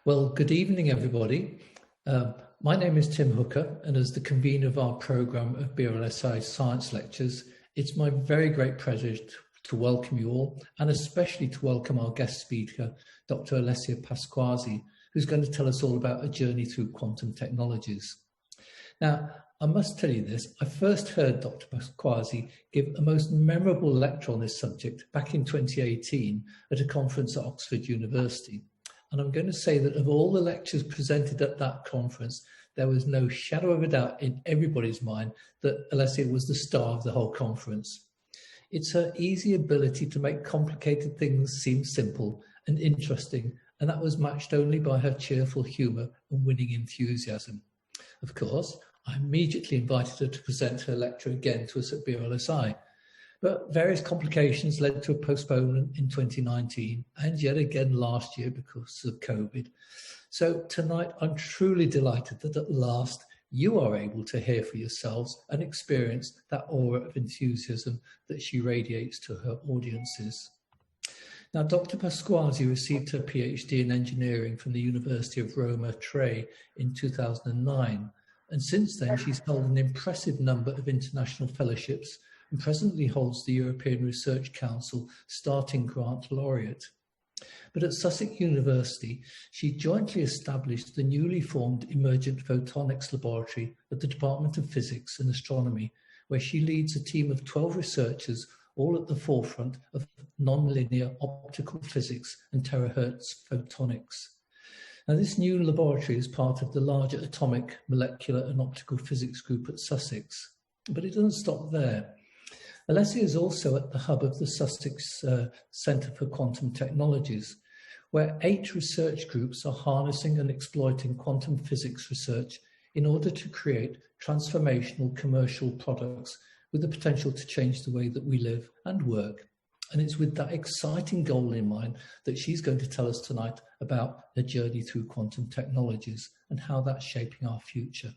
Well, good evening, everybody. My name is Tim Hooker, and as the convener of our programme of BRLSI Science Lectures, it's my very great pleasure to welcome you all, and especially to welcome our guest speaker, Dr. Alessia Pasquazi, who's going to tell us all about a journey through quantum technologies. Now, I must tell you this, I first heard Dr. Pasquazi give a most memorable lecture on this subject back in 2018 at a conference at Oxford University. And I'm going to say that of all the lectures presented at that conference, there was no shadow of a doubt in everybody's mind that Alessia was the star of the whole conference. It's her easy ability to make complicated things seem simple and interesting, and that was matched only by her cheerful humour and winning enthusiasm. Of course, I immediately invited her to present her lecture again to us at BRLSI, but various complications led to a postponement in 2019 and yet again last year because of COVID. So tonight, I'm truly delighted that at last you are able to hear for yourselves and experience that aura of enthusiasm that she radiates to her audiences. Now, Dr. Pasquazi received her PhD in engineering from the University of Roma Tre in 2009. And since then, she's held an impressive number of international fellowships and presently holds the European Research Council Starting Grant Laureate. But at Sussex University, she jointly established the newly formed Emergent Photonics Laboratory at the Department of Physics and Astronomy, where she leads a team of 12 researchers, all at the forefront of nonlinear optical physics and terahertz photonics. Now, this new laboratory is part of the larger atomic, molecular and optical physics group at Sussex. But it doesn't stop there. Alessia is also at the hub of the Sussex Centre for Quantum Technologies, where 8 research groups are harnessing and exploiting quantum physics research in order to create transformational commercial products with the potential to change the way that we live and work. And it's with that exciting goal in mind that she's going to tell us tonight about her journey through quantum technologies and how that's shaping our future.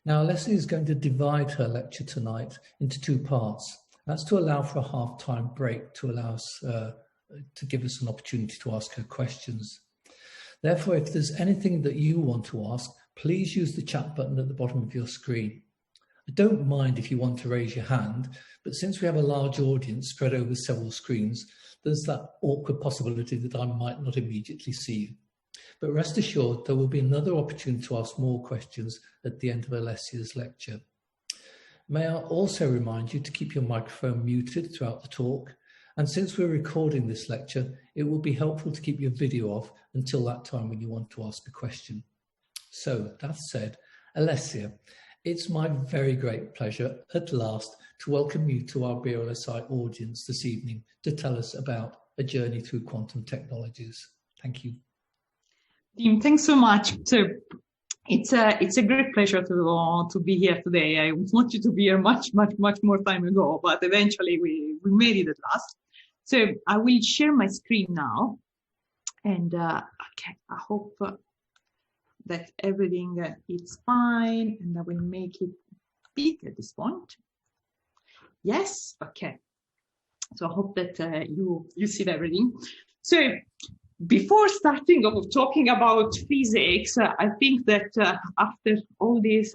Now, Alessia is going to divide her lecture tonight into 2 parts. That's to allow for a half-time break to allow us to give us an opportunity to ask her questions. Therefore, if there's anything that you want to ask, please use the chat button at the bottom of your screen. I don't mind if you want to raise your hand, but since we have a large audience spread over several screens, there's that awkward possibility that I might not immediately see you. But rest assured, there will be another opportunity to ask more questions at the end of Alessia's lecture. May I also remind you to keep your microphone muted throughout the talk, and since we're recording this lecture, it will be helpful to keep your video off until that time when you want to ask a question. So, that said, Alessia, it's my very great pleasure at last to welcome you to our BRLSI audience this evening to tell us about a journey through quantum technologies. Thank you. Tim, thanks so much. So it's a great pleasure to be here today. I wanted to be here much more time ago, but eventually we made it at last. So I will share my screen now, and okay, I hope that everything is fine, and I will make it big at this point. Yes, okay. So I hope that you see everything. So before starting of talking about physics, I think that after all this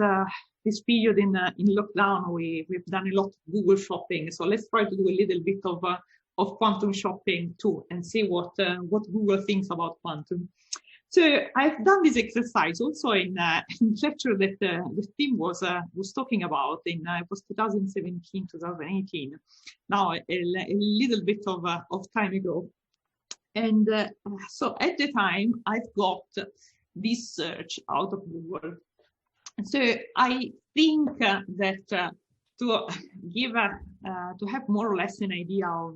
period in lockdown, we've done a lot of Google shopping. So let's try to do a little bit of quantum shopping too, and see what Google thinks about quantum. So I've done this exercise also in the lecture that the team was talking about it was 2017, 2018. Now a little bit of time ago. And so at the time, I've got this search out of Google. So I think that to have more or less an idea of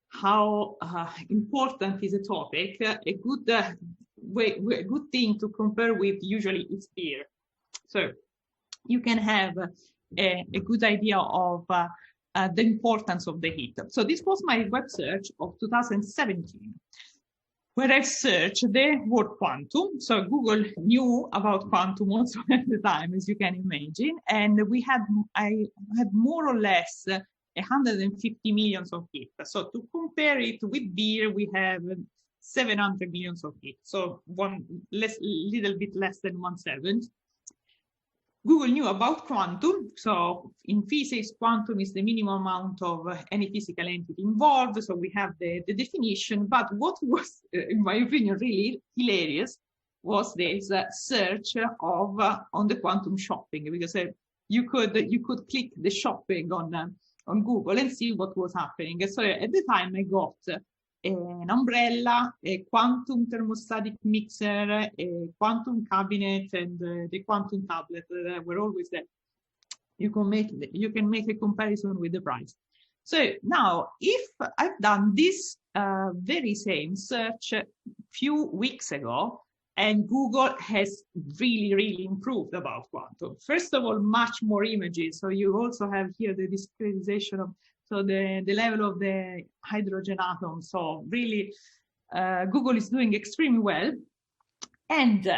how important is a topic, a good thing to compare with usually is fear. So you can have a good idea of the importance of the heat. So this was my web search of 2017, where I searched the word quantum. So Google knew about quantum also at the time, as you can imagine. And I had more or less 150 million of hits. So to compare it with beer, we have 700 millions of hits, so little bit less than 1/7. Google knew about quantum. So in physics, quantum is the minimum amount of any physical entity involved. So we have the definition. But what was, in my opinion, really hilarious was this search of on the quantum shopping, because you could click the shopping on Google and see what was happening. So at the time I got an umbrella, a quantum thermostatic mixer, a quantum cabinet, and the quantum tablet that were always there. You can make a comparison with the price. So now, if I've done this very same search a few weeks ago, and Google has really improved about quantum. First of all, much more images. So you also have here the discretization of the level of the hydrogen atom. So really, Google is doing extremely well. And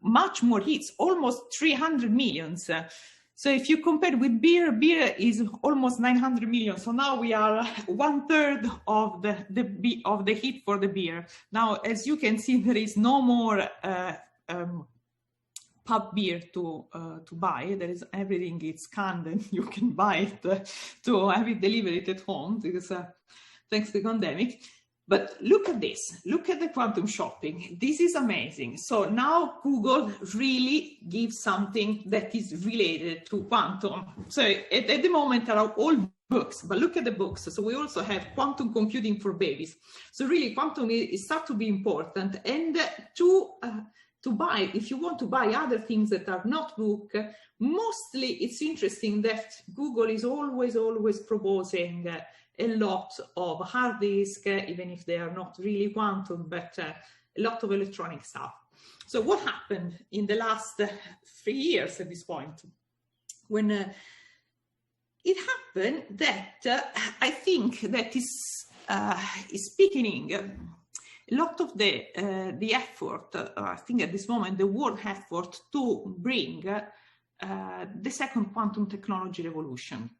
much more hits, almost 300 millions. So if you compare with beer is almost 900 million. So now we are 1/3 of the hit for the beer. Now, as you can see, there is no more pub beer to buy. There is everything, it's canned and you can buy it to have it delivered at home, because thanks to the pandemic. But look at this, look at the quantum shopping. This is amazing. So now Google really gives something that is related to quantum. So at the moment there are all books, but look at the books. So we also have quantum computing for babies. So really quantum is start to be important. And to buy, if you want to buy other things that are not book, mostly it's interesting that Google is always proposing a lot of hard disk, even if they are not really quantum, but a lot of electronic stuff. So what happened in the last 3 years at this point? When it happened that I think that is beginning a lot of the effort, I think at this moment, the world effort to bring the second quantum technology revolution.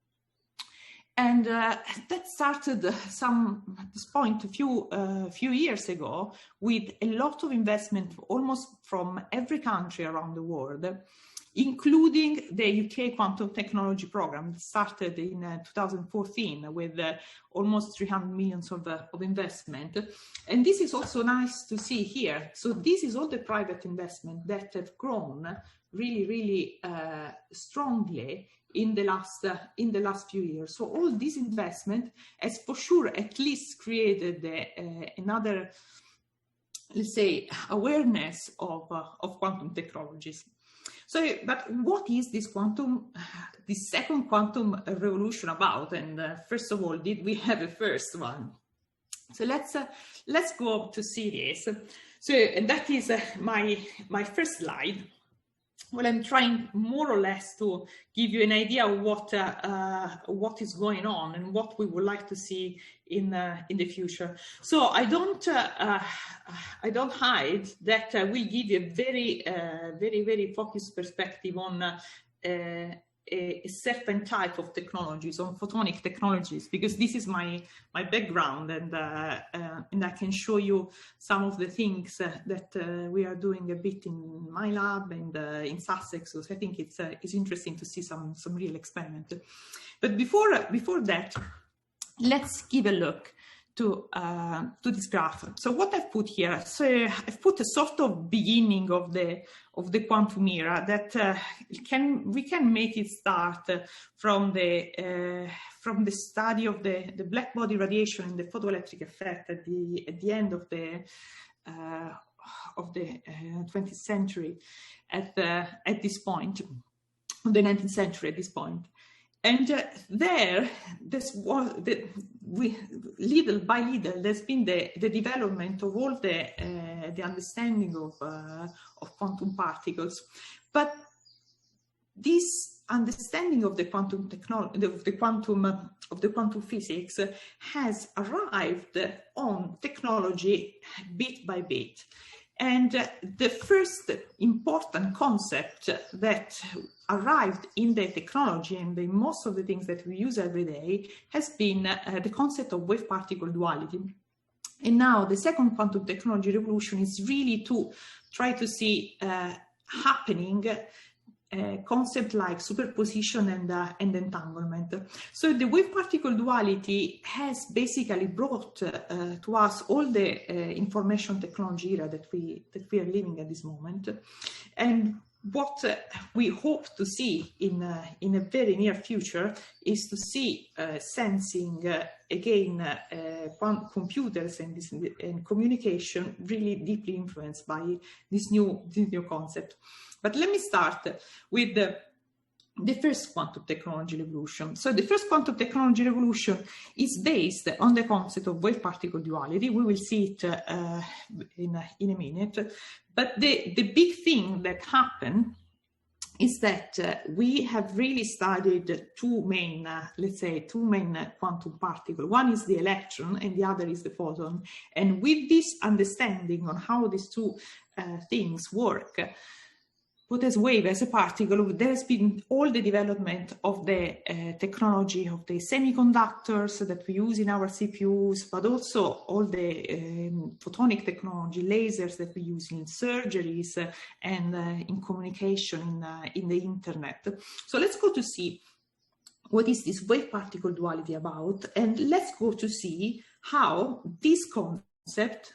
And that started at this point a few years ago, with a lot of investment almost from every country around the world, including the UK quantum technology program that started in 2014 with almost 300 millions of investment. And this is also nice to see here. So this is all the private investment that have grown really strongly in the last few years. So all this investment has for sure at least created another, let's say, awareness of quantum technologies. So, but what is this second quantum revolution about? And first of all, did we have a first one? So let's go to see this. So, and that is my first slide. Well, I'm trying more or less to give you an idea of what is going on and what we would like to see in the future. So I don't hide that I will give you a very focused perspective on a certain type of technologies, on photonic technologies, because this is my background, and I can show you some of the things that we are doing a bit in my lab and in Sussex. So I think it's interesting to see some real experiment. But before that, let's give a look to this graph. So what I've put here, so I've put a sort of beginning of the quantum era that we can make it start from the study of the black body radiation and the photoelectric effect at the end of the 20th century at this point, of the 19th century at this point. And little by little, there's been the development of all the understanding of quantum particles. But this understanding of the quantum technology, of the quantum physics, has arrived on technology bit by bit. And the first important concept that arrived in the technology and in most of the things that we use every day has been the concept of wave-particle duality. And now the second quantum technology revolution is really to try to see happening concept like superposition and entanglement. So the wave-particle duality has basically brought to us all the information technology era that we are living at this moment. And what we hope to see in a very near future is to see sensing again computers and communication really deeply influenced by this new concept. But let me start with the first quantum technology revolution. So the first quantum technology revolution is based on the concept of wave-particle duality. We will see it in a minute. But the big thing that happened is that we have really studied two main quantum particles. One is the electron and the other is the photon. And with this understanding on how these two things work, what as wave as a particle, there has been all the development of the technology of the semiconductors that we use in our CPUs, but also all the photonic technology, lasers that we use in surgeries and in communication in the internet. So let's go to see what is this wave-particle duality about, and let's go to see how this concept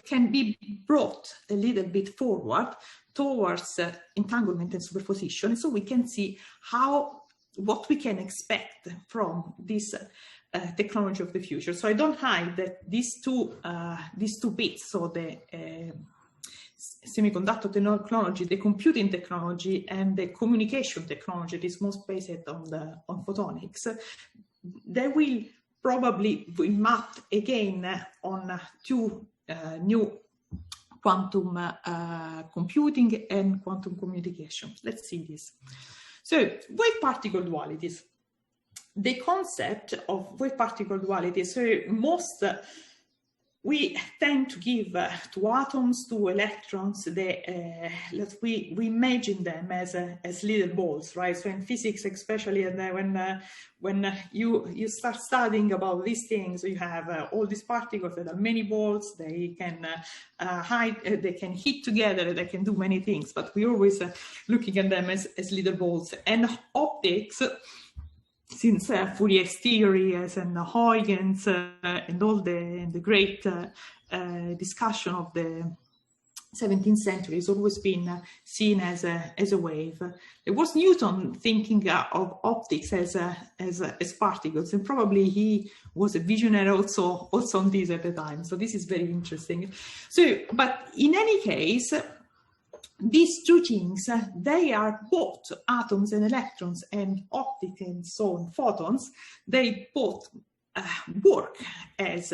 can be brought a little bit forward towards entanglement and superposition, so we can see what we can expect from this technology of the future. So I don't hide that these two bits, so the semiconductor technology, the computing technology, and the communication technology, that is most based on photonics, they will probably map again on two new quantum computing and quantum communication. Let's see this. So wave-particle dualities. The concept of wave-particle duality, so we tend to give to atoms, to electrons, we imagine them as little balls, right? So in physics, especially, and when you start studying about these things, you have all these particles that are many balls. They can they can hit together, they can do many things, but we're always looking at them as little balls. And optics, since Fourier's theories and Huygens and all the great discussion of the 17th century has always been seen as a wave. There was Newton thinking of optics as particles, and probably he was a visionary also on this at the time. So this is very interesting. So, but in any case, these two things, they are both atoms and electrons, and optics and so on, photons, they both work as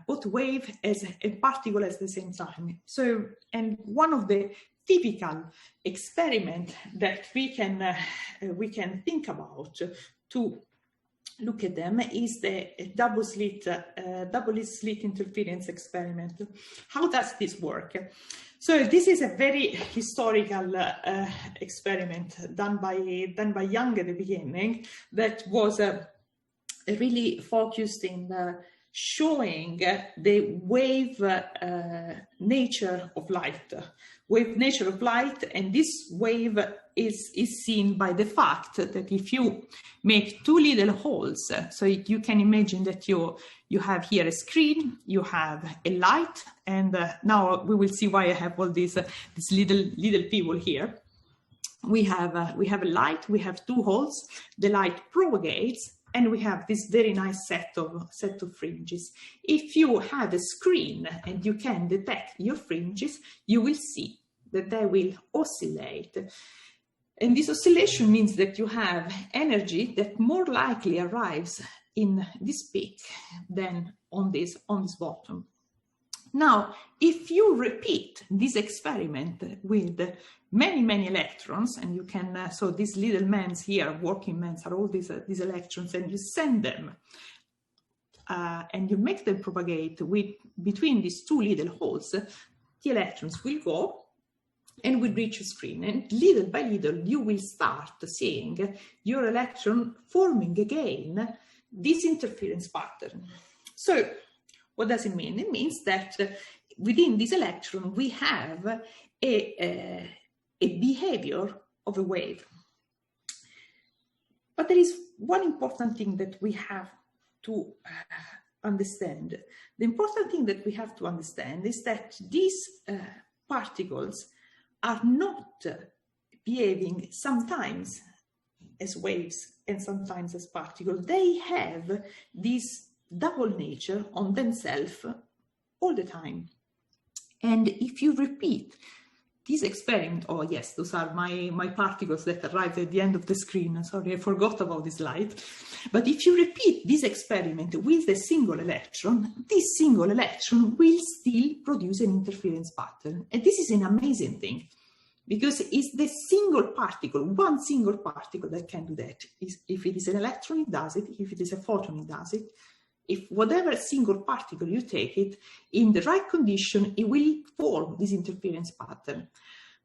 both wave as a particle at the same time. So, and one of the typical experiment that we can think about to look at them is the double slit interference experiment. How does this work? So this is a very historical experiment done by Young at the beginning, that was really focused in showing the wave nature of light. And this wave is seen by the fact that if you make two little holes, so you can imagine that you have here a screen, you have a light, and now we will see why I have all these little people here. We have a light, we have two holes, the light propagates, and we have this very nice set of fringes. If you have a screen and you can detect your fringes, you will see that they will oscillate. And this oscillation means that you have energy that more likely arrives in this peak than on this bottom. Now, if you repeat this experiment with many electrons, and you can, so these little men here, working men, are all these electrons, and you send them, and you make them propagate between these two little holes, the electrons will go and will reach a screen, and little by little you will start seeing your electron forming again this interference pattern. So What does it mean? It means that within this electron, we have a behavior of a wave. But there is one important thing that we have to understand. The important thing that we have to understand is that these particles are not behaving sometimes as waves and sometimes as particles. They have this double nature on themselves all the time. And if you repeat this experiment, oh yes, those are my particles that arrived at the end of the screen. Sorry, I forgot about this slide. But if you repeat this experiment with a single electron, this single electron will still produce an interference pattern. And this is an amazing thing, because it's the single particle, one single particle that can do that. If it is an electron, it does it. If it is a photon, it does it. If whatever single particle you take it, in the right condition, it will form this interference pattern.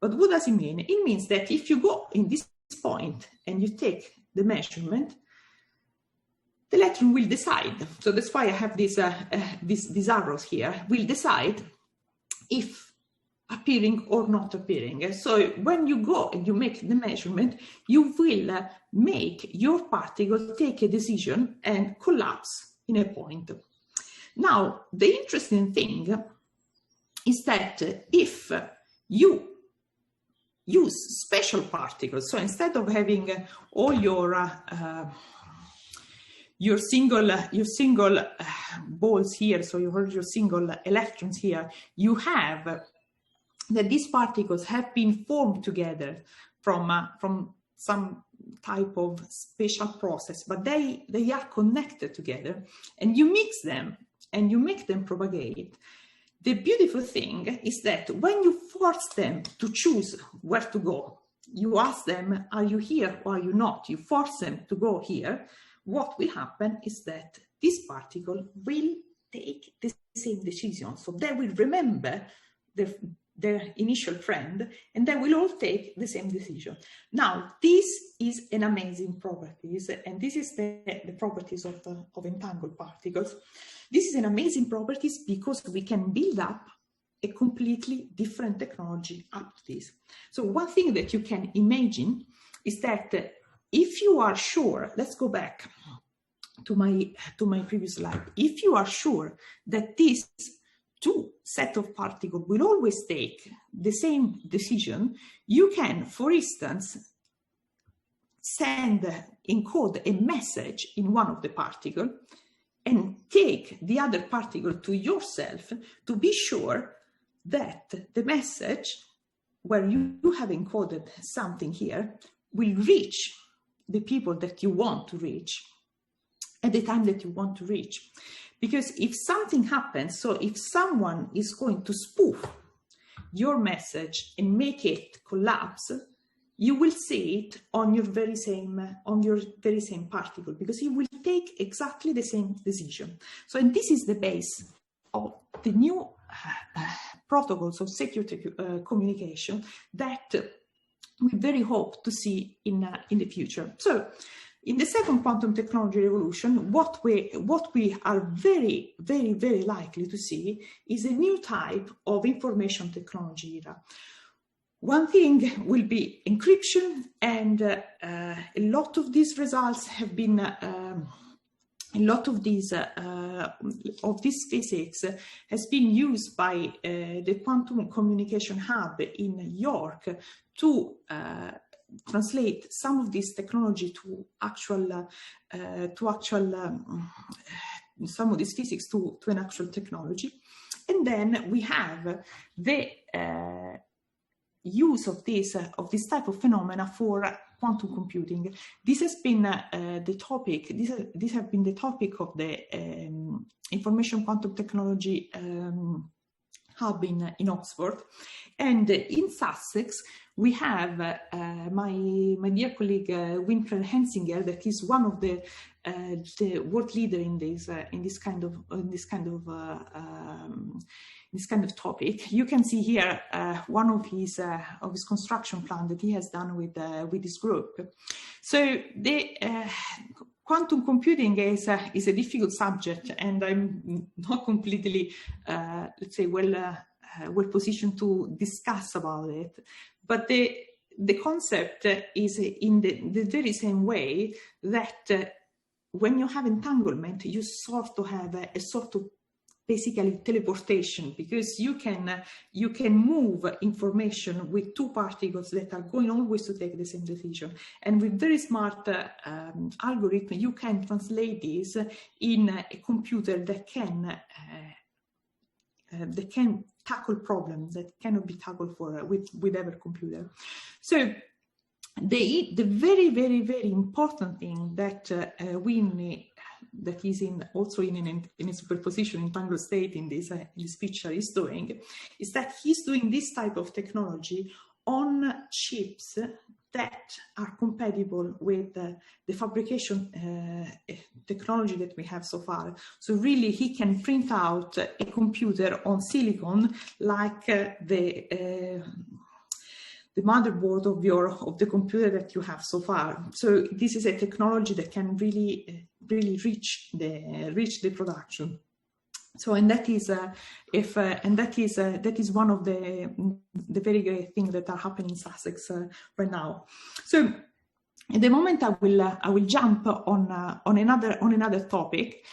But what does it mean? It means that if you go in this point and you take the measurement, the electron will decide. So that's why I have these arrows here, will decide if appearing or not appearing. So when you go and you make the measurement, you will make your particle take a decision and collapse in a point. Now, the interesting thing is that if you use special particles, so instead of having all your single balls here, so you have your single electrons here, you have that these particles have been formed together from some type of special process, but they are connected together, and you mix them and you make them propagate. The beautiful thing is that when you force them to choose where to go, you ask them, are you here or are you not? You force them to go here. What will happen is that this particle will take the same decision. So they will remember their initial friend, and they will all take the same decision. Now, this is an amazing properties, and this is the properties of entangled particles. This is an amazing properties because we can build up a completely different technology up to this. So one thing that you can imagine is that if you are sure, let's go back to my previous slide. If you are sure that this two set of particles will always take the same decision, you can, for instance, encode a message in one of the particles and take the other particle to yourself to be sure that the message where you have encoded something here will reach the people that you want to reach at the time that you want to reach. Because if something happens, so if someone is going to spoof your message and make it collapse, you will see it on your very same particle, because it will take exactly the same decision. So, and this is the base of the new protocols of secure communication that we very hope to see in the future. So, in the second quantum technology revolution, what we are very, very, very likely to see is a new type of information technology era. One thing will be encryption, and a lot of these results have been, a lot of this physics has been used by the Quantum Communication Hub in New York to translate some of this technology to some of this physics to an actual technology. And then we have the use of this type of phenomena for quantum computing. This has been the topic. These have been the topic of the Information Quantum Technology Hub in Oxford, and in Sussex we have my dear colleague Winfried Hensinger, that is one of the world leader in this kind of topic. You can see here one of his construction plan that he has done with this group. So the quantum computing is a difficult subject, and I'm not completely, let's say, well positioned to discuss about it. But the concept is in the very same way that when you have entanglement, you sort of have a sort of basically teleportation, because you can move information with two particles that are going always to take the same decision. And with very smart algorithm, you can translate this in a computer that can tackle problems that cannot be tackled with every computer. So the very, very, very important thing that that is also in a superposition entangled state in this picture is doing, is that he's doing this type of technology on chips that are compatible with the fabrication technology that we have so far. So really, he can print out a computer on silicon like the motherboard of the computer that you have so far. So this is a technology that can really reach the production. So, and that is that is one of the very great things that are happening in Sussex right now. So at the moment I will jump on another topic,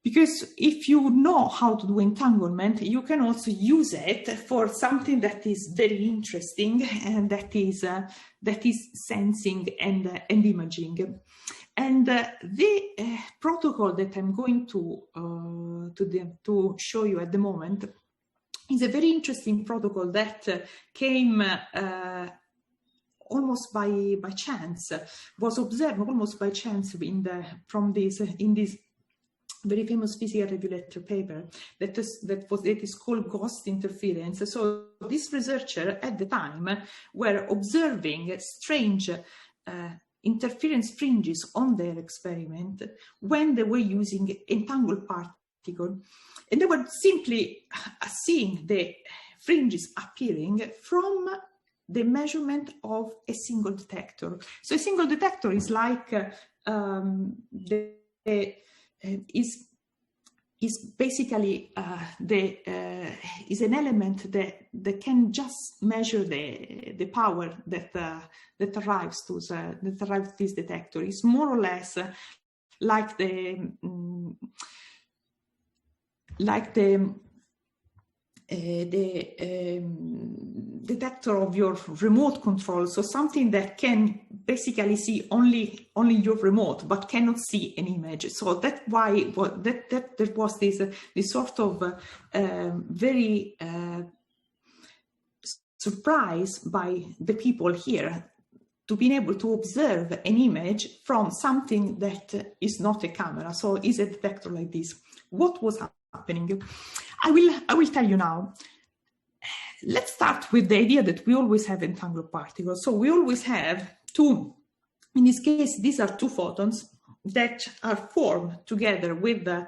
because if you know how to do entanglement, you can also use it for something that is very interesting, and that is sensing and imaging. And the protocol that I'm going to show you at the moment is a very interesting protocol that came almost by chance, was observed almost by chance in this very famous physical regulator paper that is called ghost interference. So this researcher at the time were observing strange interference fringes on their experiment when they were using entangled particles, and they were simply seeing the fringes appearing from the measurement of a single detector. So a single detector is like is basically is an element that can just measure the power that arrives to this detector. It's more or less like the detector of your remote control, so something that can basically see only your remote but cannot see an image. So that's why there was this sort of very surprise by the people here to being able to observe an image from something that is not a camera, so is a detector like this. What was happening? I will tell you now. Let's start with the idea that we always have entangled particles. So we always have two, in this case, these are two photons that are formed together with the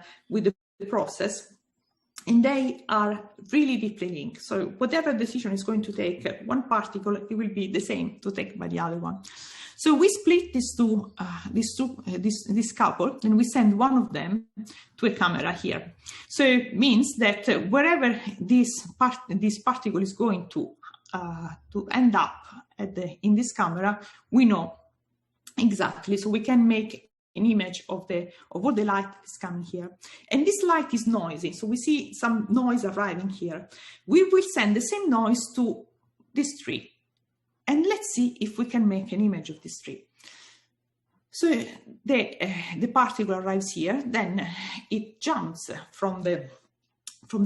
process, and they are really deeply linked. So whatever decision is going to take one particle, it will be the same to take by the other one. So we split this couple, and we send one of them to a camera here. So it means that wherever this particle is going to end up in this camera, we know exactly. So we can make an image of all the light that is coming here. And this light is noisy, so we see some noise arriving here. We will send the same noise to this tree. And let's see if we can make an image of this tree. So the particle arrives here, then it jumps from the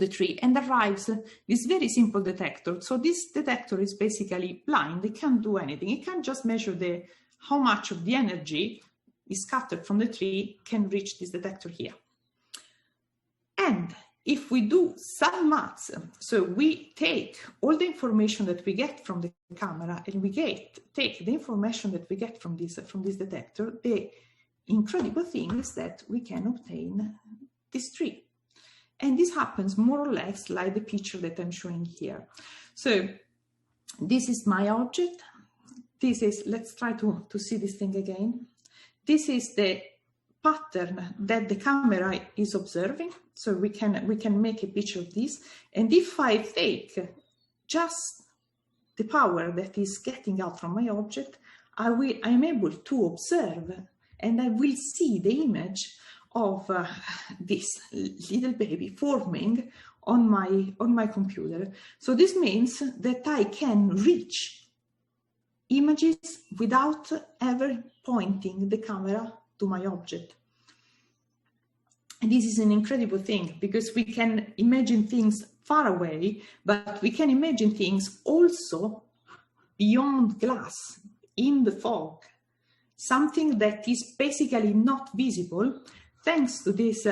tree and arrives this very simple detector. So this detector is basically blind. It can't do anything. It can just measure how much of the energy is scattered from the tree can reach this detector here. And if we do some maths, so we take all the information that we get from the camera and we take the information that we get from this detector, the incredible thing is that we can obtain this tree. And this happens more or less like the picture that I'm showing here. So this is my object. This is, let's try to see this thing again. This is the pattern that the camera is observing. So we can make a picture of this. And if I take just the power that is getting out from my object, I'm able to observe, and I will see the image of this little baby forming on my computer. So this means that I can reach images without ever pointing the camera to my object. And this is an incredible thing, because we can imagine things far away, but we can imagine things also beyond glass, in the fog, something that is basically not visible. Thanks to these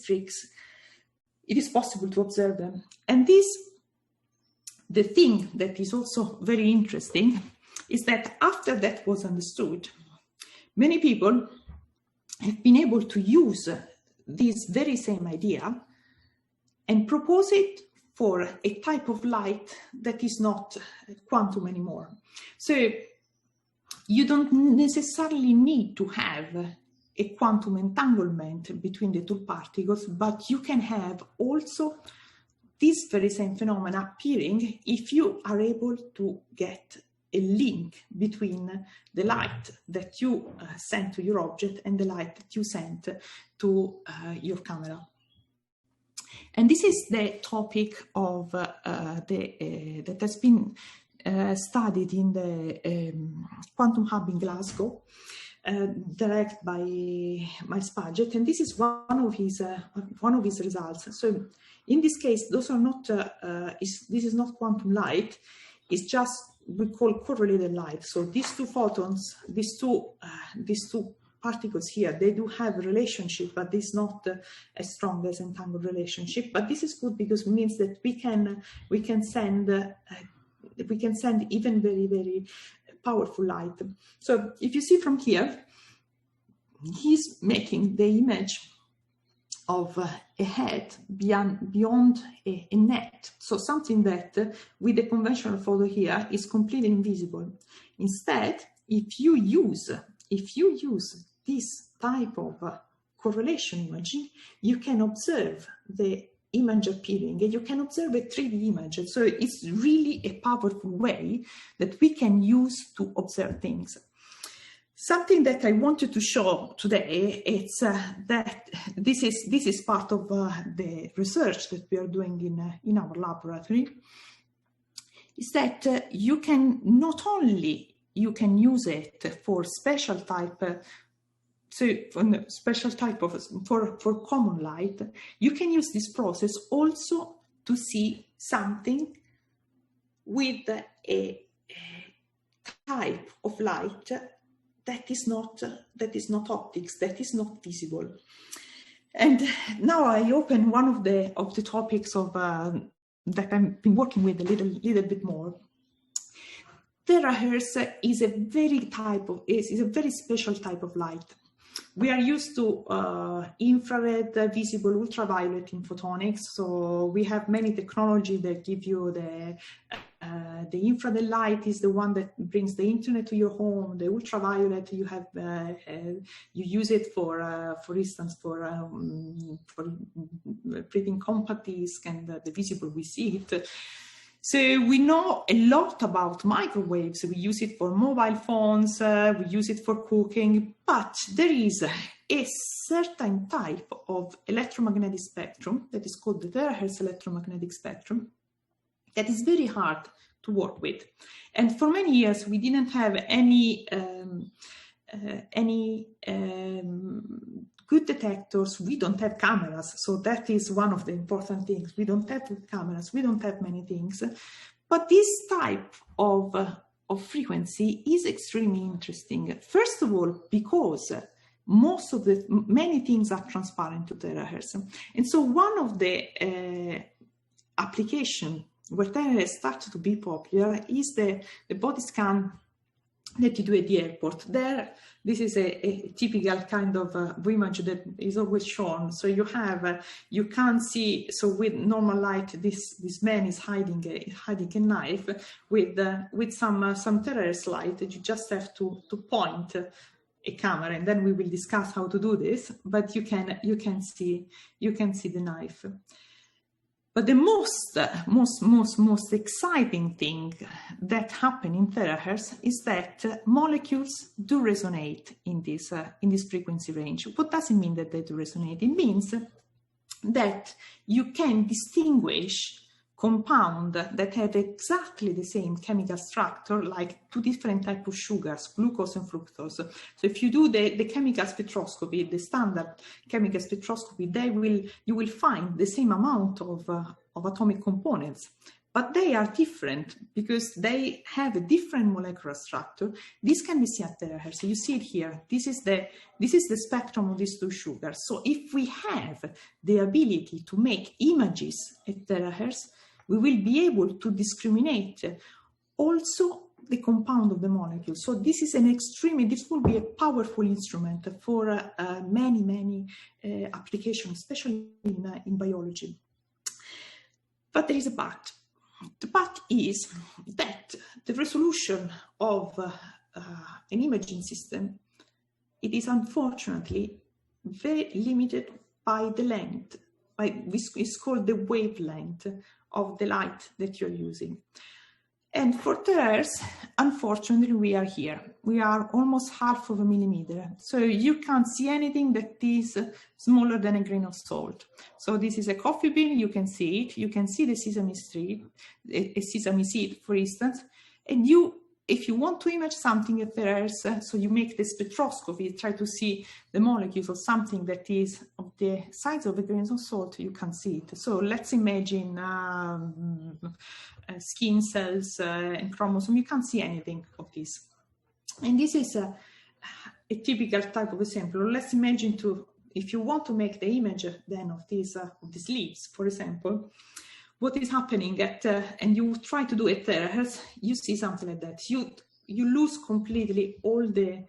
tricks, it is possible to observe them. And the thing that is also very interesting is that after that was understood, many people have been able to use this very same idea and propose it for a type of light that is not quantum anymore. So you don't necessarily need to have a quantum entanglement between the two particles, but you can have also this very same phenomena appearing if you are able to get a link between the light that you send to your object and the light that you send to your camera. And this is the topic of that has been studied in the Quantum Hub in Glasgow, directed by Niels Bohr, and this is one of his results. So in this case, those are not this is not quantum light. It's just we call correlated light. So these two photons, these two particles here, they do have a relationship, but it's not as strong as entangled relationship. But this is good because it means that we can send even very, very powerful light. So if you see from here, he's making the image of a head beyond a net. So something that with the conventional photo here is completely invisible. Instead, if you use this type of correlation imaging, you can observe the image appearing, and you can observe a 3D image. So it's really a powerful way that we can use to observe things. Something that I wanted to show today is that this is part of the research that we are doing in our laboratory, is that you can not only use it for special type for common light, you can use this process also to see something with a type of light that is not optics, that is not visible. And now I open one of the topics of that I've been working with a little bit more. Terahertz is a very special type of light. We are used to infrared, visible, ultraviolet in photonics. So we have many technology that give you the infrared light is the one that brings the internet to your home. The ultraviolet you have you use it for instance for printing compact disc, and the visible we see it. So we know a lot about microwaves. We use it for mobile phones, we use it for cooking, but there is a certain type of electromagnetic spectrum that is called the terahertz electromagnetic spectrum that is very hard to work with. And for many years, we didn't have any good detectors. We don't have cameras, so that is one of the important things. We don't have cameras, we don't have many things, but this type of frequency is extremely interesting. First of all, because many things are transparent to terahertz, and so one of the application where terahertz started to be popular is the body scan that you do at the airport. There, this is a typical kind of image that is always shown. So you can't see. So with normal light, this man is hiding a knife. With some terahertz light, you just have to point a camera, and then we will discuss how to do this, but you can see the knife. But the most exciting thing that happens in terahertz is that molecules do resonate in this frequency range. What does it mean that they do resonate? It means that you can distinguish compound that have exactly the same chemical structure, like two different types of sugars, glucose and fructose. So if you do the chemical spectroscopy, the standard chemical spectroscopy, you will find the same amount of atomic components, but they are different because they have a different molecular structure. This can be seen at terahertz. So you see it here. This is the spectrum of these two sugars. So if we have the ability to make images at terahertz, we will be able to discriminate also the compound of the molecule. So this is this will be a powerful instrument for many applications, especially in biology. But there is a but. The but is that the resolution of an imaging system, it is unfortunately very limited by the length. It's called the wavelength of the light that you're using. And for terahertz, unfortunately, we are here. We are almost half of a millimeter. So you can't see anything that is smaller than a grain of salt. So this is a coffee bean, you can see it. You can see the sesame seed, for instance. And if you want to image something at terahertz, so you make the spectroscopy, try to see the molecules of something that is of the size of a grain of salt, you can see it. So let's imagine skin cells and chromosome. You can't see anything of this. And this is a typical type of example. Let's imagine if you want to make the image then of these leaves, for example, what is happening and you try to do it terahertz, you see something like that. You lose completely all the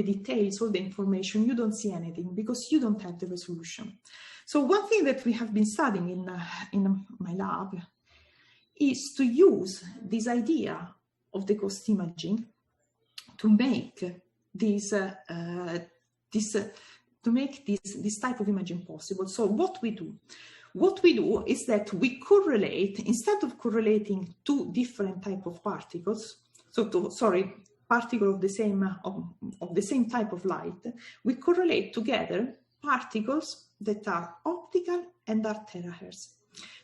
details, all the information. You don't see anything because you don't have the resolution. So one thing that we have been studying in my lab is to use this idea of the ghost imaging to make this type of imaging possible. So what we do is that we correlate, instead of correlating two different type of particles, particles of the same type of light, we correlate together particles that are optical and are terahertz.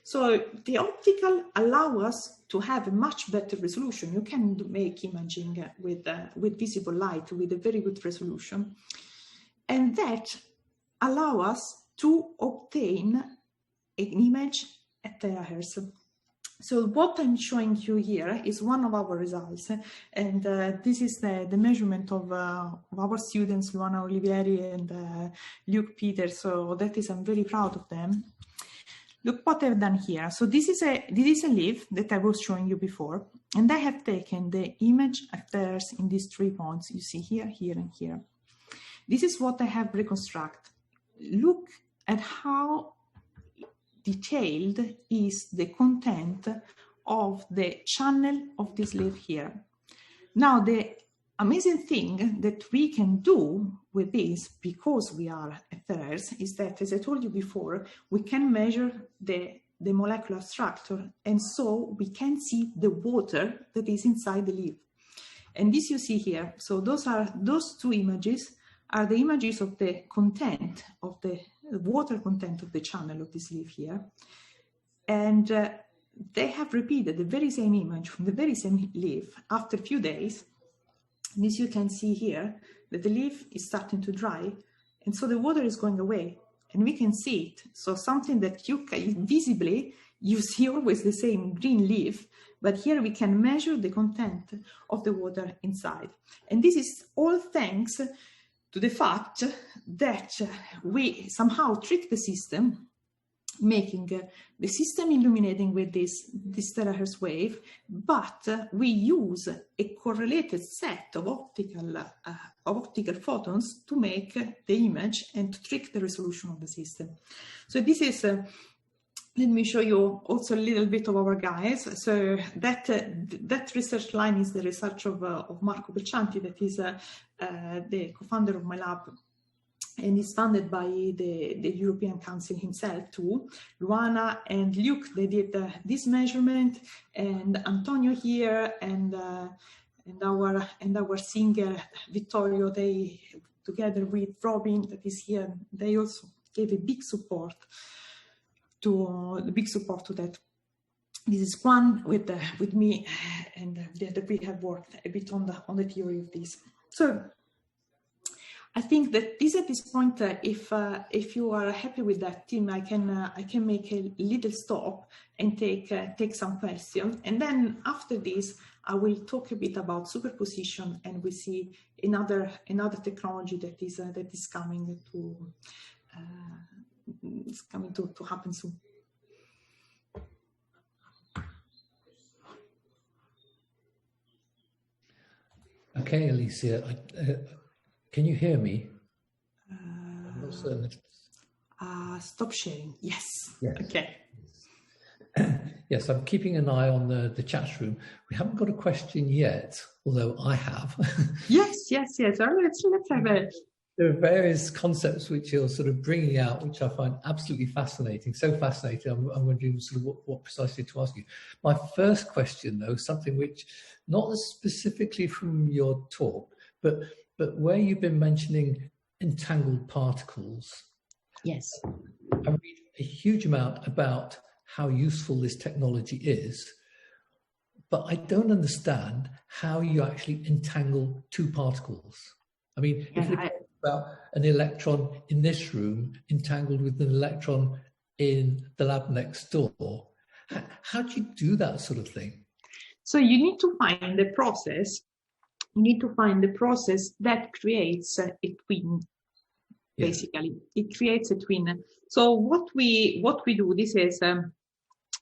So the optical allow us to have a much better resolution. You can make imaging with visible light with a very good resolution, and that allow us to obtain an image at terahertz. So what I'm showing you here is one of our results, and this is the measurement of our students, Luana Olivieri and Luke Peters. So that is, I'm very proud of them. Look what I've done here. So this is a leaf that I was showing you before, and I have taken the image at terahertz in these 3 points. You see here, here, and here. This is what I have reconstructed. Look at how detailed is the content of the channel of this leaf here. Now, the amazing thing that we can do with this, because we are at terahertz, is that, as I told you before, we can measure the molecular structure, and so we can see the water that is inside the leaf. And this you see here. So those two images are the images of the content of the water content of the channel of this leaf here. And they have repeated the very same image from the very same leaf after a few days. And as you can see here, that the leaf is starting to dry, and so the water is going away, and we can see it. So something that you can visibly, you see always the same green leaf, but here we can measure the content of the water inside. And this is all thanks to the fact that we somehow trick the system, making the system illuminating with this terahertz wave, but we use a correlated set of optical photons to make the image and to trick the resolution of the system. So this is let me show you also a little bit of our guys. So that research line is the research of Marco Beccianti, that is the co-founder of my lab, and is funded by the European Council himself too. Luana and Luke, they did this measurement, and Antonio here, and our singer Vittorio, they, together with Robin, that is here, they also gave a big support to that. This is Juan with me, and that we have worked a bit on the theory of this. So I think that at this point, if you are happy with that, Tim, I can make a little stop and take some questions, and then after this I will talk a bit about superposition, and we see another technology that is coming to happen soon. Okay, Alessia, can you hear me? I'm not certain. Stop sharing. Yes. Yes. Okay. Yes, I'm keeping an eye on the chat room. We haven't got a question yet, although I have. Yes. All right, let's have it. There are various concepts which you're sort of bringing out, which I find absolutely fascinating. So fascinating, I'm wondering sort of what precisely to ask you. My first question, though, something which, not specifically from your talk, but where you've been mentioning entangled particles. Yes. I read a huge amount about how useful this technology is, but I don't understand how you actually entangle two particles. I mean, if we talk about an electron in this room entangled with an electron in the lab next door, how do you do that sort of thing? So you need to find the process. You need to find the process that creates a twin. Yeah. Basically, it creates a twin. So what we do, this is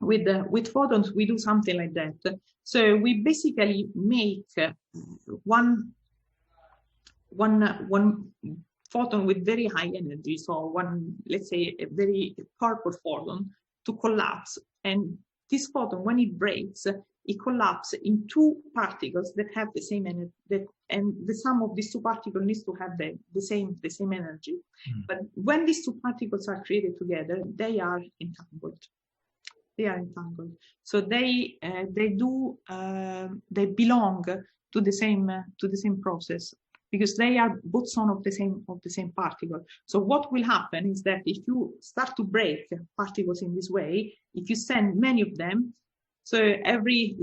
with photons, we do something like that. So we basically make one photon with very high energy, so let's say a very purple photon, to collapse, and this photon, when it breaks, it collapses in two particles that have the same energy, and the sum of these two particles needs to have the same energy. But when these two particles are created together, they are entangled. So they belong to the same process, because they are boson of the same particle. So what will happen is that if you start to break particles in this way, if you send many of them, so every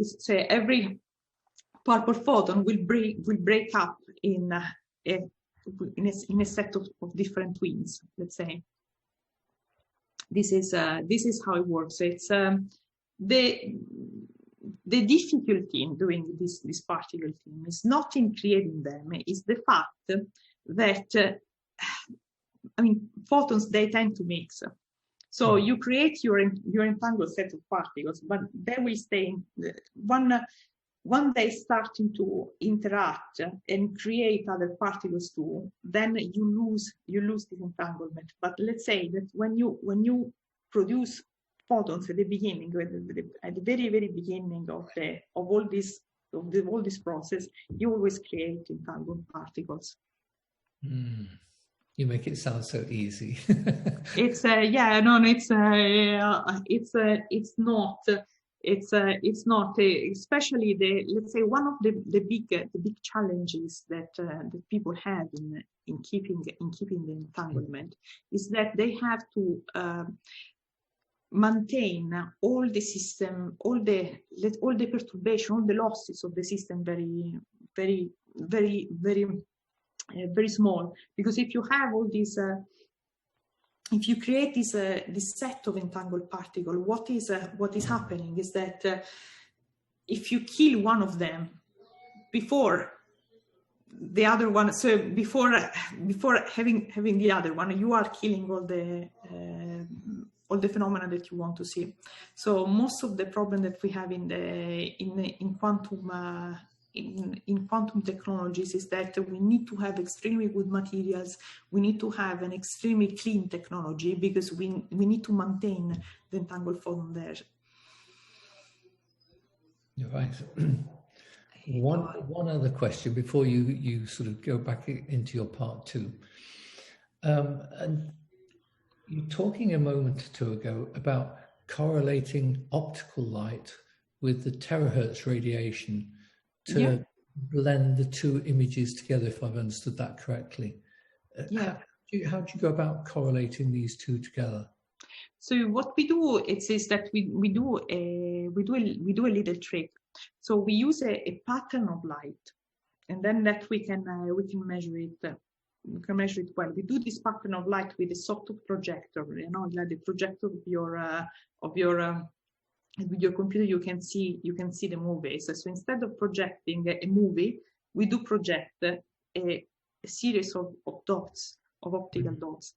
purple photon will break up in a set of different twins. Let's say this is how it works. It's the difficulty in doing this particle thing is not in creating them, is the fact that photons, they tend to mix. So you create your entangled set of particles, but they will stay when they starting to interact and create other particles too, then you lose this entanglement. But let's say that when you produce photons at the beginning, at the very, very beginning of all this process, you always create entangled particles. You make it sound so easy. It's not. Especially let's say one of the big challenges that people have in keeping the entanglement is that they have to maintain all the system, all the perturbation, all the losses of the system very, very, very, very, very small. Because if you have all these, if you create this set of entangled particles, what is happening is that if you kill one of them before the other one, so before having the other one, you are killing all the phenomena that you want to see. So most of the problem that we have in in quantum technologies is that we need to have extremely good materials. We need to have an extremely clean technology because we need to maintain the entangled photon there. You're right. One other question before you sort of go back into your part two. And you're talking a moment or two ago about correlating optical light with the terahertz radiation to blend the two images together, if I've understood that correctly. How do you go about correlating these two together? So what we do is that we do a little trick. So we use a pattern of light, and then that we can measure it. We can measure it well. We do this pattern of light with a soft projector. You know, like the projector with your computer, you can see the movies. So instead of projecting a movie, we do project a series of dots, of optical dots.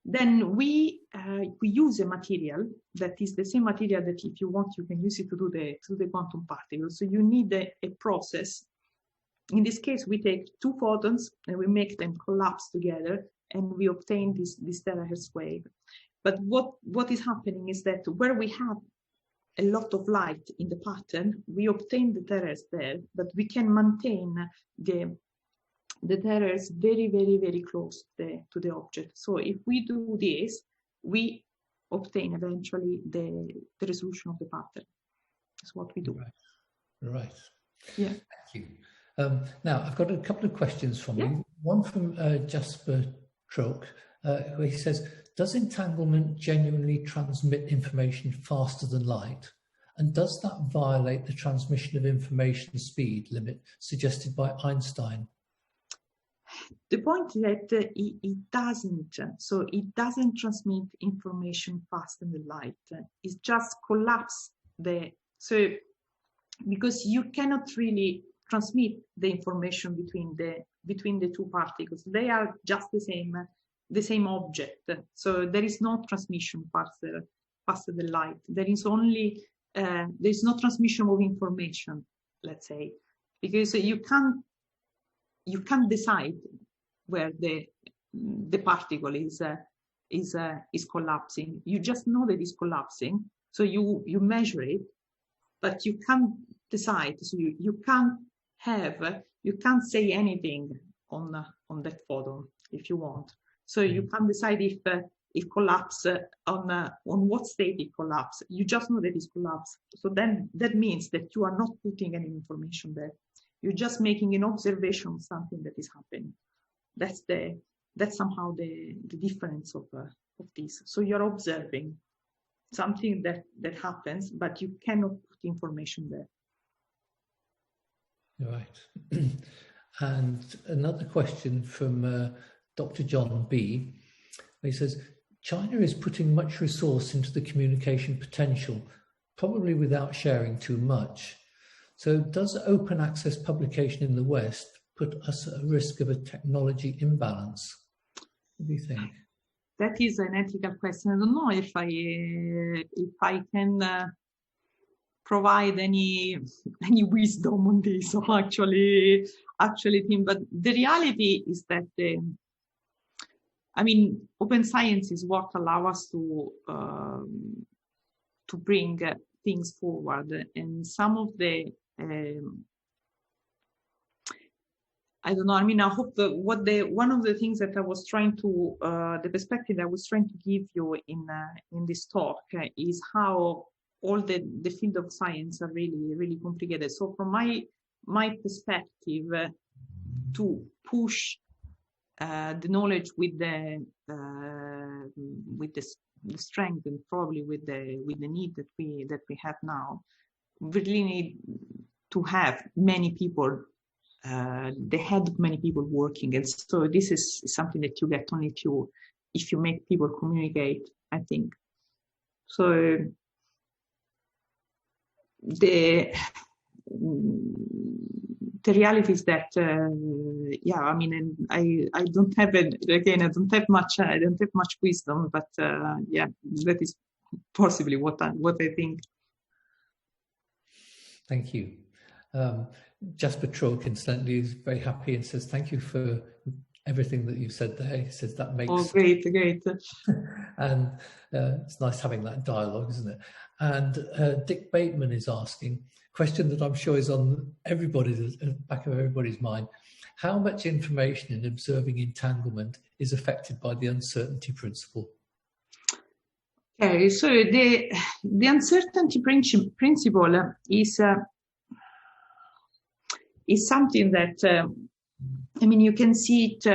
Then we use a material that is the same material that, if you want, you can use it to do the quantum particles. So you need a process. In this case, we take two photons and we make them collapse together, and we obtain this terahertz wave. But what is happening is that where we have a lot of light in the pattern, we obtain the terahertz there, but we can maintain the terahertz very, very, very close to the object. So if we do this, we obtain eventually the resolution of the pattern. That's what we do. Right. Yeah. Thank you. Now, I've got a couple of questions from you. One from Jasper Troke, where he says, does entanglement genuinely transmit information faster than light? And does that violate the transmission of information speed limit suggested by Einstein? The point is that it doesn't. So it doesn't transmit information faster than light. It just collapses because you cannot really transmit the information between the two particles. They are just the same object. So there is no transmission faster than light. There is no transmission of information, let's say, because you can't decide where the particle is collapsing. You just know that it's collapsing, so you measure it, but you can't decide. So you can't say anything on that photon if you want. So you can't decide if it collapse on what state it collapse. You just know that it's collapsed. So then that means that you are not putting any information there. You're just making an observation of something that is happening. That's somehow the difference of this. So you're observing something that happens, but you cannot put information there. Right. And another question from Dr. John B. He says, China is putting much resource into the communication potential, probably without sharing too much. So does open access publication in the West put us at risk of a technology imbalance? What do you think? That is an ethical question. I don't know if I can provide any wisdom on this, or actually, Tim. But the reality is that open science is what allows us to bring things forward, and some of the I don't know. I hope one of the things that I was trying to, the perspective I was trying to give you in this talk is how all the field of science are really, really complicated. So from my perspective, to push the knowledge with the strength and probably with the need that we have now, we really need to have many people. They had many people working, and so this is something that you get only if you make people communicate, I think. So the reality is that and I don't have I don't have much wisdom, but that is possibly what I think. Thank you. Jasper Trulk, incidentally, is very happy and says, thank you for everything that you've said there. He says that makes... Oh, great. And it's nice having that dialogue, isn't it? And Dick Bateman is asking a question that I'm sure is on everybody's, back of everybody's mind. How much information in observing entanglement is affected by the uncertainty principle? Okay, so the uncertainty principle is something that I mean, you can see it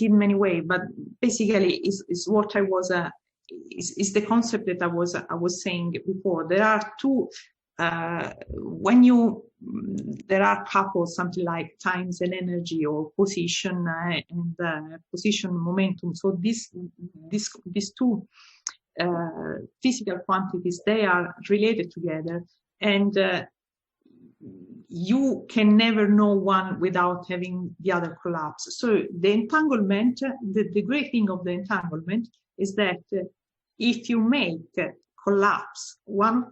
in many ways, but basically is what I was is the concept that I was saying before. There are two there are couples, something like times and energy, or position and position momentum. So these two physical quantities, they are related together, and you can never know one without having the other collapse. So the entanglement, the great thing of the entanglement is that if you make collapse one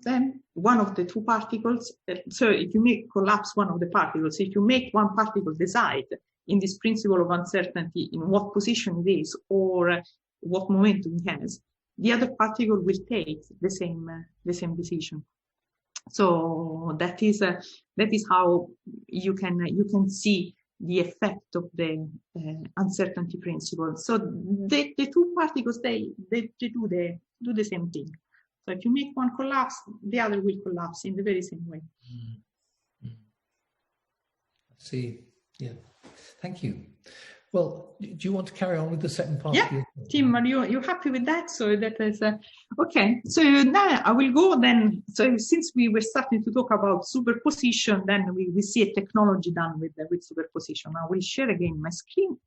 of the two particles, so if you make collapse one of the particles, if you make one particle decide in this principle of uncertainty in what position it is or what momentum it has, the other particle will take the same decision. So that is how you can see the effect of the uncertainty principle. So the two particles they do the same thing. So if you make one collapse, the other will collapse in the very same way. I see. Yeah. Thank you. Well, do you want to carry on with the second part? Yeah, Tim, are you happy with that? So that is okay. So now I will go then. So since we were starting to talk about superposition, then we see a technology done with superposition. I will share again my screen,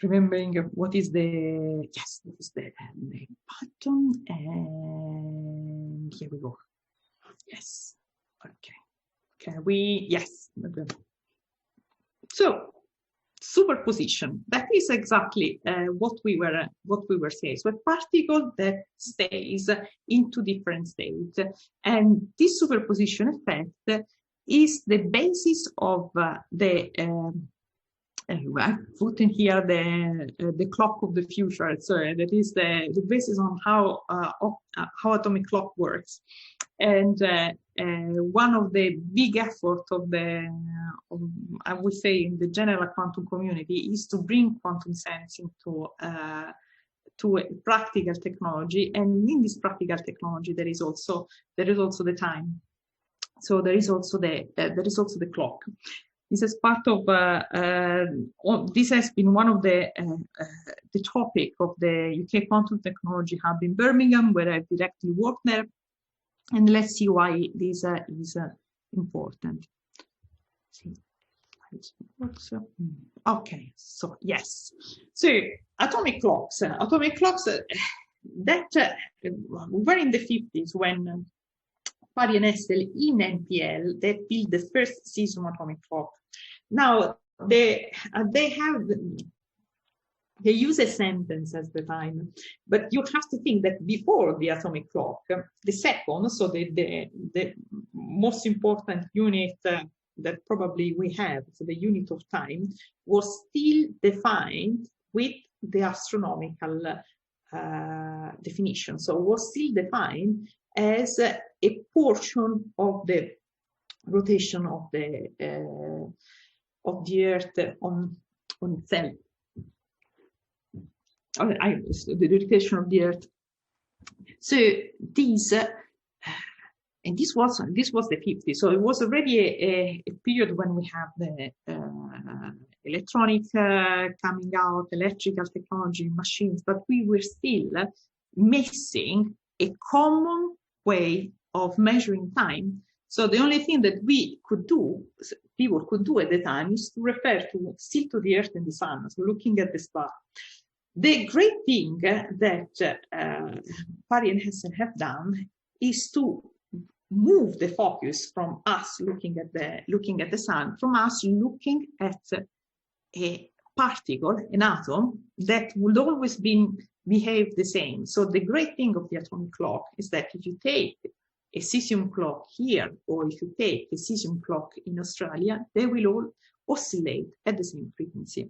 remembering what is the button, and here we go. Yes. Okay. So superposition, that is exactly what we were saying. So a particle that stays in two different states, and this superposition effect is the basis of I put in here the clock of the future. So that is the basis on how atomic clock works. And one of the big efforts of I would say in the general quantum community is to bring quantum sensing to a practical technology. And in this practical technology, there is also the time. So there is also the clock. This is part of this has been one of the topic of the UK Quantum Technology Hub in Birmingham, where I directly worked there. And let's see why this is important. Okay, so yes. So atomic clocks that were in the 50s when Parry and Estel in NPL, they built the first cesium atomic clock. Now they use a sentence at the time, but you have to think that before the atomic clock, the second, so the most important unit that probably we have, so the unit of time, was still defined with the astronomical definition. So it was still defined as a portion of the rotation of the Earth on itself. The rotation of the Earth. So these, and this was the 50s. So it was already a period when we have the electronic coming out, electrical technology, machines, but we were still missing a common way of measuring time. So the only thing that people could do at the time, is to refer still to the Earth and the Sun, so looking at the star. The great thing that Parry and Hessel have done is to move the focus from us looking at the Sun, from us looking at a particle, an atom that would always behave the same. So the great thing of the atomic clock is that if you take a cesium clock here, or if you take a cesium clock in Australia, they will all oscillate at the same frequency.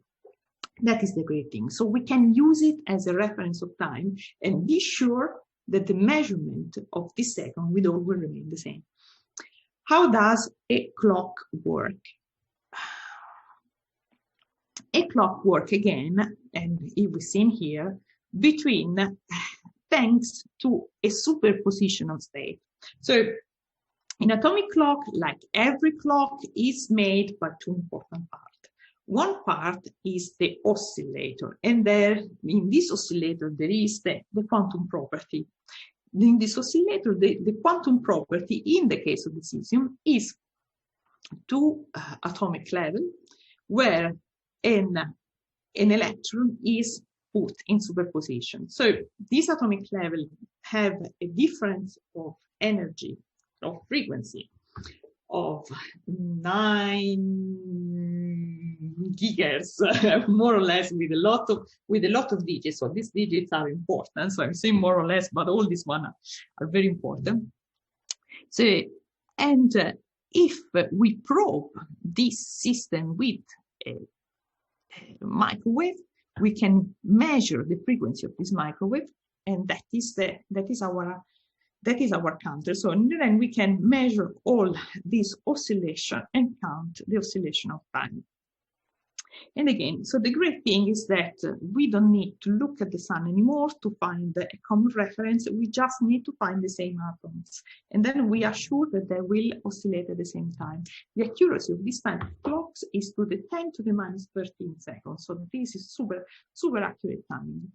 That is the great thing. So we can use it as a reference of time and be sure that the measurement of this second will always remain the same. How does a clock work? A clock works again, and it was seen here, thanks to a superposition of state. So an atomic clock, like every clock, is made by two important parts. One part is the oscillator, and there, in this oscillator, there is the quantum property. In this oscillator, the quantum property, in the case of the cesium, is two atomic level, where an electron is put in superposition. So these atomic level have a difference of energy, of frequency, of 9 gigahertz, more or less, with a lot of digits. So these digits are important. So I'm saying more or less, but all these ones are very important. So, and if we probe this system with a microwave, we can measure the frequency of this microwave, and that is our counter. So then we can measure all this oscillation and count the oscillation of time. And again, so the great thing is that we don't need to look at the sun anymore to find a common reference. We just need to find the same atoms. And then we are sure that they will oscillate at the same time. The accuracy of this type of clocks is to the 10 to the minus 13 seconds. So this is super, super accurate timing.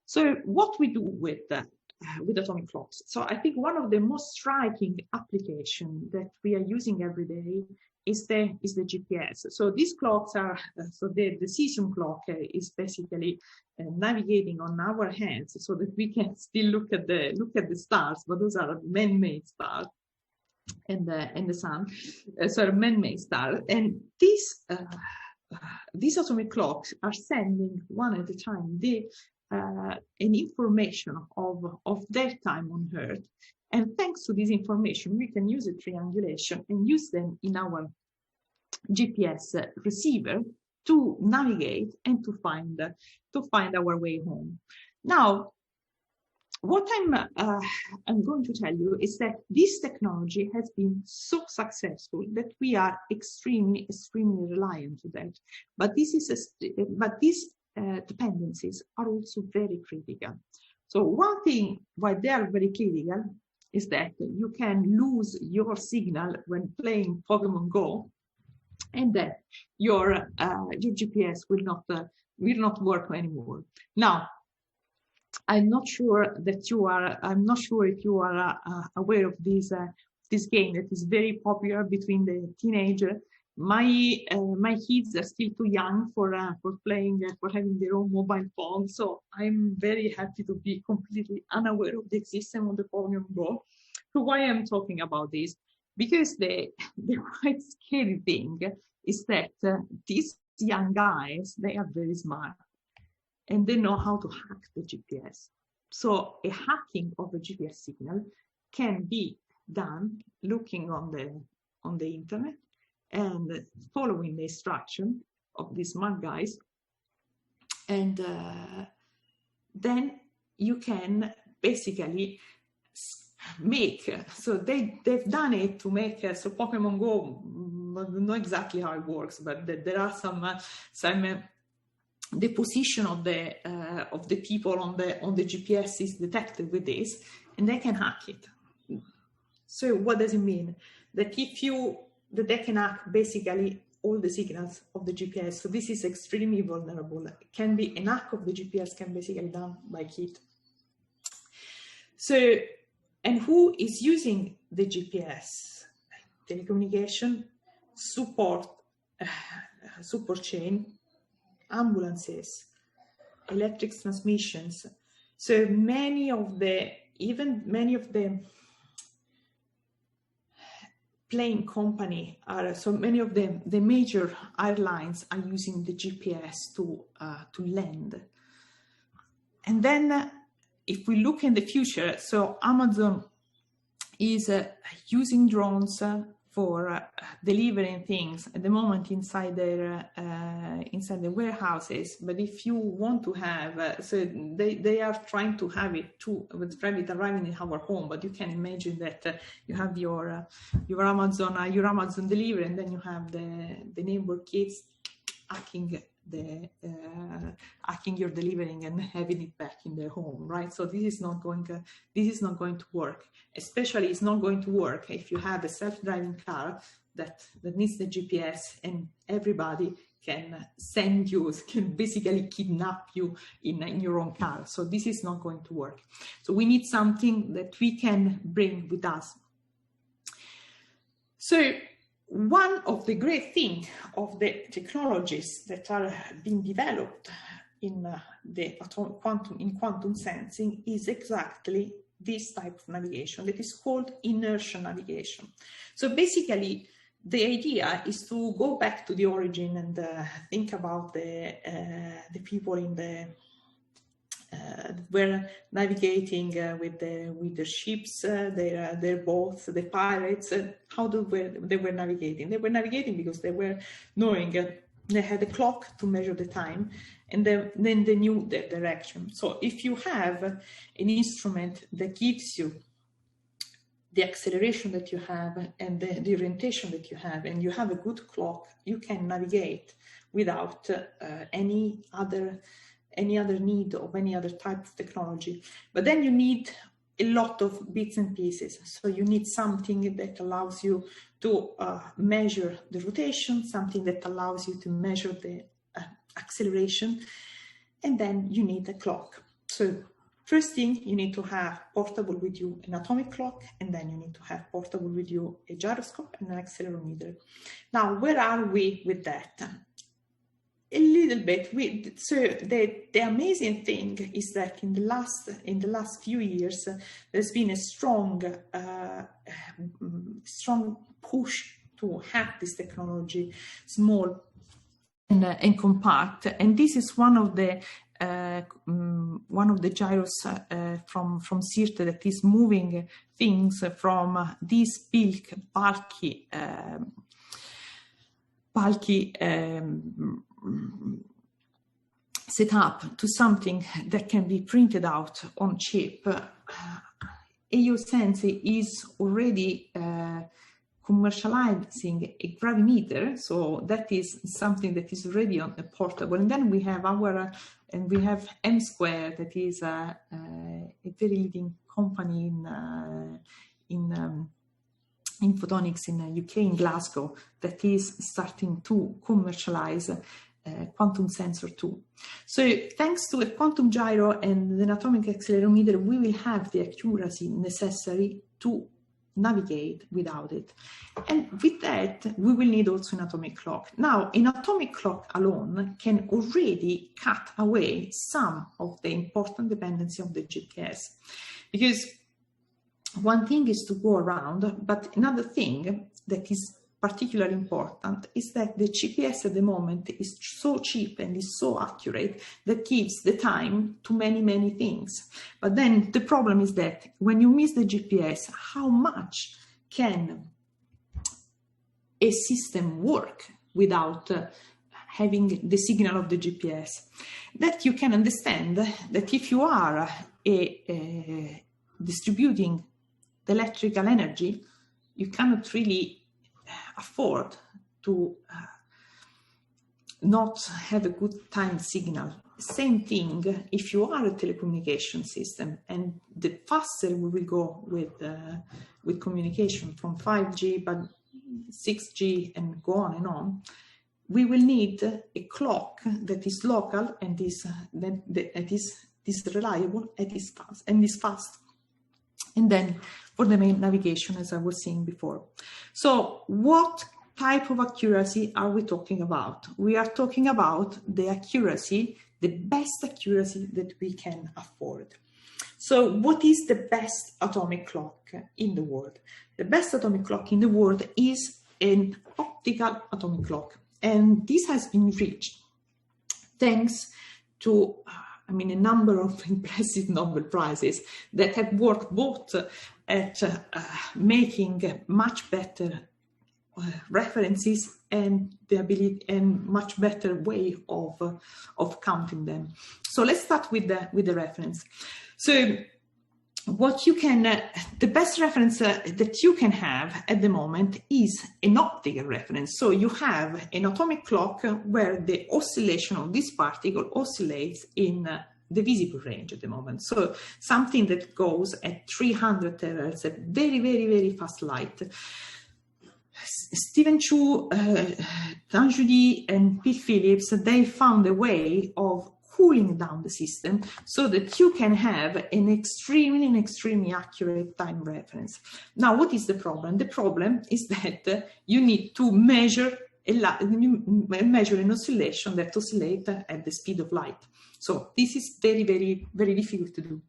So what we do with atomic clocks. So I think one of the most striking applications that we are using every day is the GPS. So these clocks are, so the cesium clock is basically navigating on our hands so that we can still look at the stars, but those are man-made stars and the sun, so man-made stars. And these atomic clocks are sending one at a time an information of their time on Earth. And thanks to this information, we can use a triangulation and use them in our GPS receiver to navigate and to find our way home. Now, what I'm going to tell you is that this technology has been so successful that we are extremely, extremely reliant on that. But these dependencies are also very critical. So one thing why they are very critical is that you can lose your signal when playing Pokemon Go, and that your GPS will not work anymore. Now, I'm not sure if you are aware of this game that is very popular between the teenagers. My kids are still too young for having their own mobile phone, so I'm very happy to be completely unaware of the existence of the Pokemon Go. So why I'm talking about this? Because the quite scary thing is that these young guys, they are very smart and they know how to hack the GPS. So a hacking of a GPS signal can be done looking on the internet and following the instruction of these smart guys, and then you can basically make, so they've done it to make, so Pokemon Go, I don't know exactly how it works, but there are some the position of the people on the GPS is detected with this, and they can hack it. So what does it mean? That that they can hack basically all the signals of the GPS. So this is extremely vulnerable. It can be an hack of the GPS can basically done by kit. So, and who is using the GPS? Telecommunication, support chain, ambulances, electric transmissions. So many of the plane company are, so many of the major airlines are using the GPS to land. And then if we look in the future, so Amazon is using drones for delivering things at the moment inside their warehouses. But if you want to have, so they are trying to have it too, with private arriving in our home. But you can imagine that you have your Amazon delivery, and then you have the neighbor kids hacking your delivering and having it back in their home, right? So this is not going to work. Especially, it's not going to work if you have a self-driving car that needs the GPS, and everybody can basically kidnap you in your own car. So this is not going to work. So we need something that we can bring with us. So one of the great things of the technologies that are being developed in quantum sensing is exactly this type of navigation that is called inertial navigation. So basically, the idea is to go back to the origin and think about the people in the were navigating with the ships, their boats, the pirates. How they were navigating? They were navigating because they were knowing they had a clock to measure the time, and then they knew their direction. So if you have an instrument that gives you the acceleration that you have and the orientation that you have, and you have a good clock, you can navigate without any other need of any other type of technology. But then you need a lot of bits and pieces. So you need something that allows you to measure the rotation, something that allows you to measure the acceleration, and then you need a clock. So first thing, you need to have portable with you an atomic clock, and then you need to have portable with you a gyroscope and an accelerometer. Now, where are we with that? A little bit. So the amazing thing is that in the last few years, there's been a strong push to have this technology small and compact, and this is one of the gyros from Sirte that is moving things from this bulky setup to something that can be printed out on chip. EOSense is already commercializing a gravimeter, so that is something that is already on a portable. And then we have M Square, that is a very leading company in photonics in the UK, in Glasgow, that is starting to commercialize quantum sensor too. So thanks to a quantum gyro and an atomic accelerometer, we will have the accuracy necessary to navigate without it. And with that, we will need also an atomic clock. Now, an atomic clock alone can already cut away some of the important dependency of the GPS, because one thing is to go around, but another thing that is particularly important is that the GPS at the moment is so cheap and is so accurate that gives the time to many things. But then the problem is that when you miss the GPS, how much can a system work without having the signal of the GPS? That you can understand that if you are distributing the electrical energy, you cannot really afford to not have a good time signal. Same thing if you are a telecommunication system, and the faster we will go with communication from 5G, but 6G and go on, we will need a clock that is local and is reliable and is fast. And then for the main navigation, as I was saying before. So what type of accuracy are we talking about? We are talking about the accuracy, the best accuracy that we can afford. So what is the best atomic clock in the world? The best atomic clock in the world is an optical atomic clock. And this has been reached thanks to a number of impressive Nobel Prizes that have worked both at making much better references and the ability and much better way of counting them. So let's start with the reference. So what you can, the best reference that you can have at the moment is an optical reference. So you have an atomic clock where the oscillation of this particle oscillates in the visible range at the moment. So something that goes at 300 terahertz at very, very, very fast light. Stephen Chu, Tanjudy, and Pete Phillips, they found a way of cooling down the system so that you can have an extremely accurate time reference. Now, what is the problem? The problem is that you need to measure an oscillation that oscillates at the speed of light. So this is very, very, very difficult to do.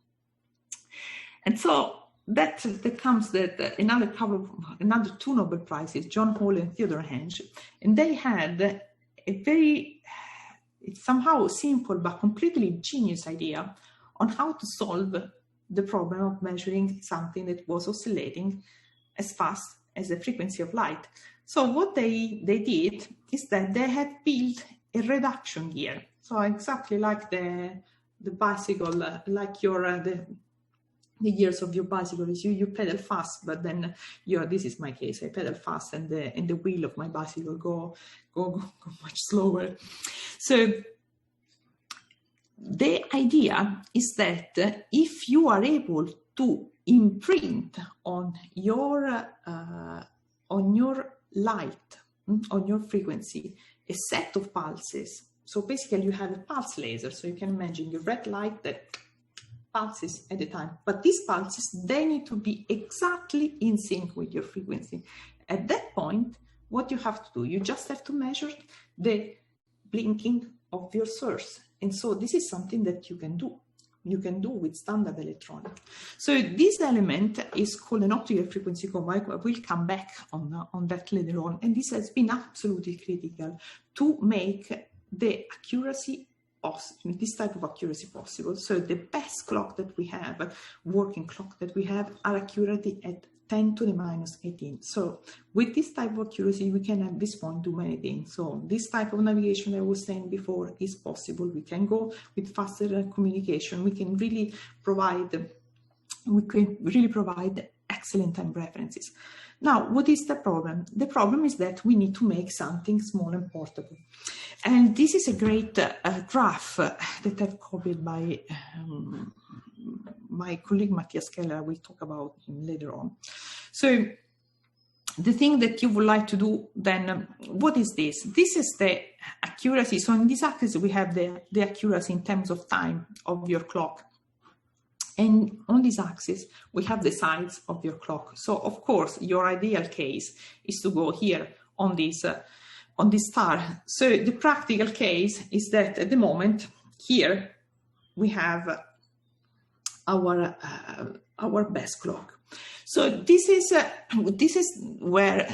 And so that comes that another two Nobel Prizes, John Hall and Theodore Henge, and they had a very somehow simple but completely genius idea on how to solve the problem of measuring something that was oscillating as fast as the frequency of light. So what they did is that they had built a reduction gear. So exactly like the bicycle, like your the gears of your bicycle is you pedal fast, but then this is my case, I pedal fast and the wheel of my bicycle go much slower. So the idea is that if you are able to imprint on your light, on your frequency, a set of pulses. So basically you have a pulse laser. So you can imagine your red light that pulses at a time, but these pulses, they need to be exactly in sync with your frequency. At that point, what you have to do, you just have to measure the blinking of your source. And so this is something that you can do. You can do with standard electronics. So this element is called an optical frequency comb. I will come back on that later on. And this has been absolutely critical to make the accuracy possible, this type of accuracy possible. So the best clock that we have, working clock that we have, are accurate at 10 to the minus 18. So with this type of accuracy, we can at this point do many things. So this type of navigation that I was saying before is possible. We can go with faster communication. We can really provide excellent time references. Now, what is the problem? The problem is that we need to make something small and portable. And this is a great graph that I've copied by my colleague Matthias Keller. We'll talk about him later on. So the thing that you would like to do then, what is this? This is the accuracy. So in this axis, we have the accuracy in terms of time of your clock. And on this axis, we have the size of your clock. So of course, your ideal case is to go here on this star. So the practical case is that at the moment here we have our best clock. So this is where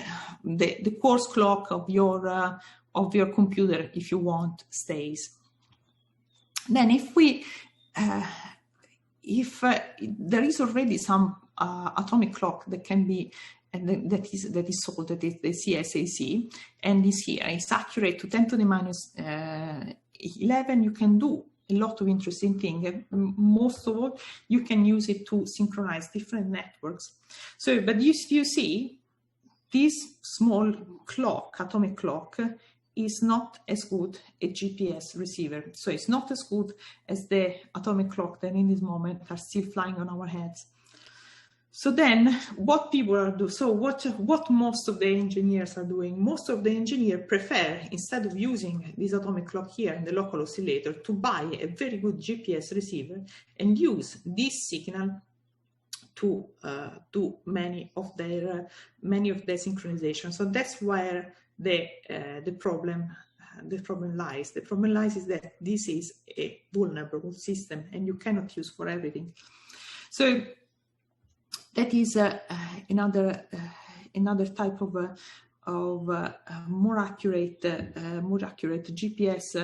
the coarse clock of your computer, if you want, stays. Then if there is already some atomic clock that can be that is sold, that is the CSAC, and is here, it's accurate to 10 to the minus 11. You can do a lot of interesting things. Most of all, you can use it to synchronize different networks. So, but you see, this small clock, atomic clock, is not as good a GPS receiver. So it's not as good as the atomic clock that in this moment are still flying on our heads. So then what people are doing, so what most of the engineers are doing, most of the engineers prefer, instead of using this atomic clock here in the local oscillator, to buy a very good GPS receiver and use this signal to do many of their synchronization. So that's where the problem lies. The problem lies is that this is a vulnerable system and you cannot use for everything. So that is another type of more accurate GPS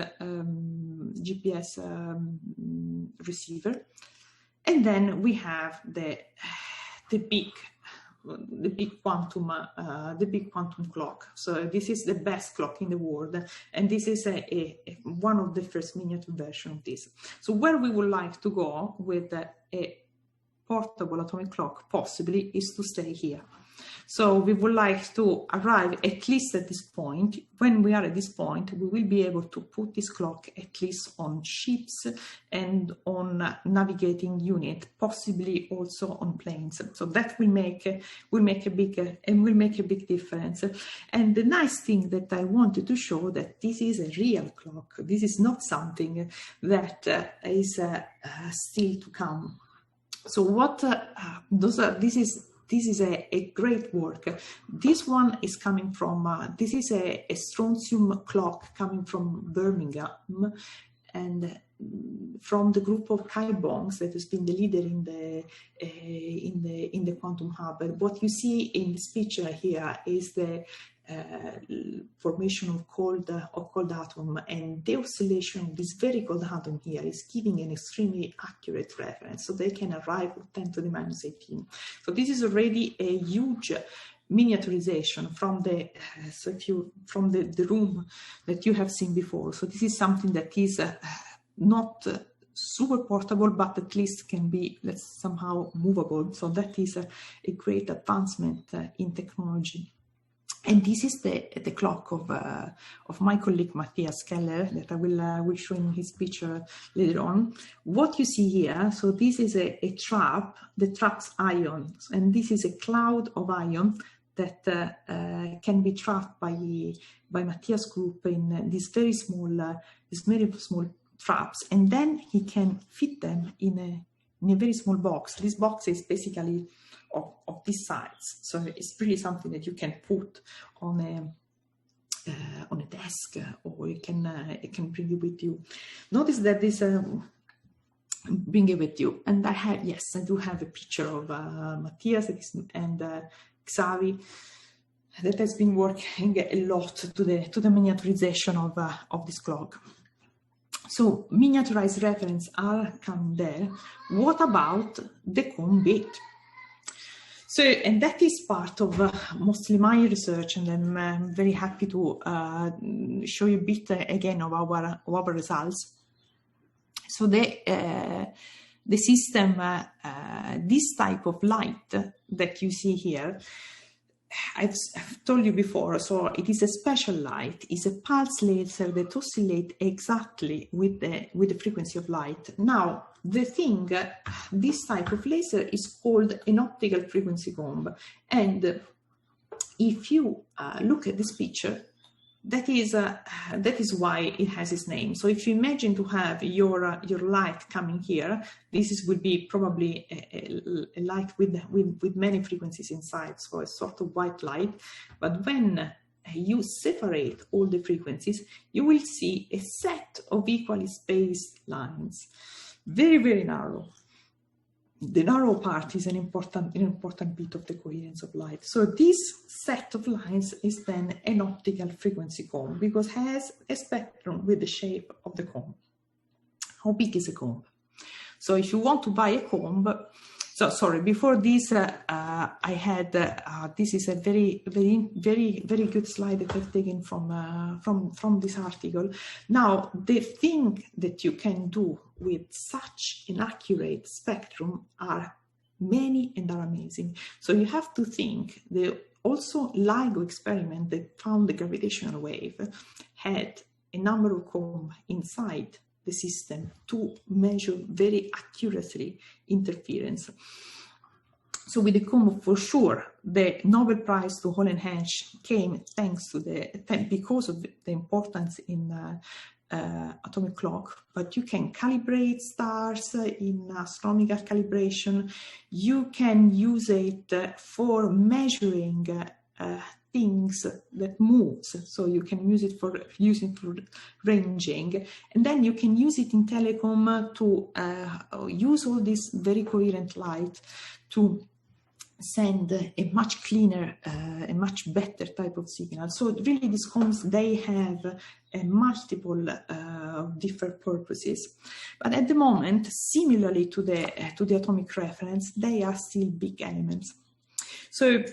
receiver. And then we have the big quantum clock. So this is the best clock in the world, and this is one of the first miniature version of this. So where we would like to go with a portable atomic clock possibly is to stay here. So we would like to arrive at least at this point. When we are at this point, we will be able to put this clock at least on ships and on navigating unit, possibly also on planes. So that will make a big difference. And the nice thing that I wanted to show that this is a real clock. This is not something that is still to come. So what this is a great work. This one is coming from, this is a Strontium Clock coming from Birmingham, and from the group of Kai Bongs that has been the leader in the quantum hub. But what you see in this picture here is the formation of cold atom, and the oscillation of this very cold atom here is giving an extremely accurate reference, so they can arrive at 10 to the minus 18. So this is already a huge miniaturization from the room that you have seen before. So this is something that is not super portable, but at least can be somehow movable. So that is a great advancement in technology. And this is the clock of my colleague Matthias Keller that I will show in his picture later on. What you see here, so this is a trap that traps ions, and this is a cloud of ions that can be trapped by Matthias' group in these very small traps, and then he can fit them in a very small box. This box is basically of this size, so it's really something that you can put on a desk, or you can bring it with you. Notice that this bring it with you, and I do have a picture of Matthias and Xavi that has been working a lot to the miniaturization of this clock. So miniaturized reference are coming there. What about the comb bit? So, and that is part of mostly my research, and I'm very happy to show you a bit again of our results. So the system, this type of light that you see here, I've told you before, so it is a special light. It's a pulse laser that oscillates exactly with the frequency of light. Now, the thing, this type of laser is called an optical frequency comb. And if you look at this picture, that is why it has its name. So if you imagine to have your light coming here, would be probably a light with many frequencies inside, so a sort of white light. But when you separate all the frequencies, you will see a set of equally spaced lines, very, very narrow. The narrow part is an important bit of the coherence of light. So this set of lines is then an optical frequency comb, because it has a spectrum with the shape of the comb. How big is a comb? So if you want to buy a comb, so sorry, before this, I had, this is a very, very, very, very good slide that I've taken from this article. Now, the thing that you can do with such an accurate spectrum are many and are amazing. So you have to think, also LIGO experiment that found the gravitational wave had a number of combs inside the system to measure very accurately interference. So with the comb, for sure, the Nobel Prize to Hall and Hench came because of the importance in atomic clock. But you can calibrate stars in astronomical calibration. You can use it for measuring things that moves, so you can use it for ranging, and then you can use it in telecom to use all this very coherent light to send a much cleaner, a much better type of signal. So really these combs, they have a multiple different purposes. But at the moment, similarly to the atomic reference, they are still big elements. So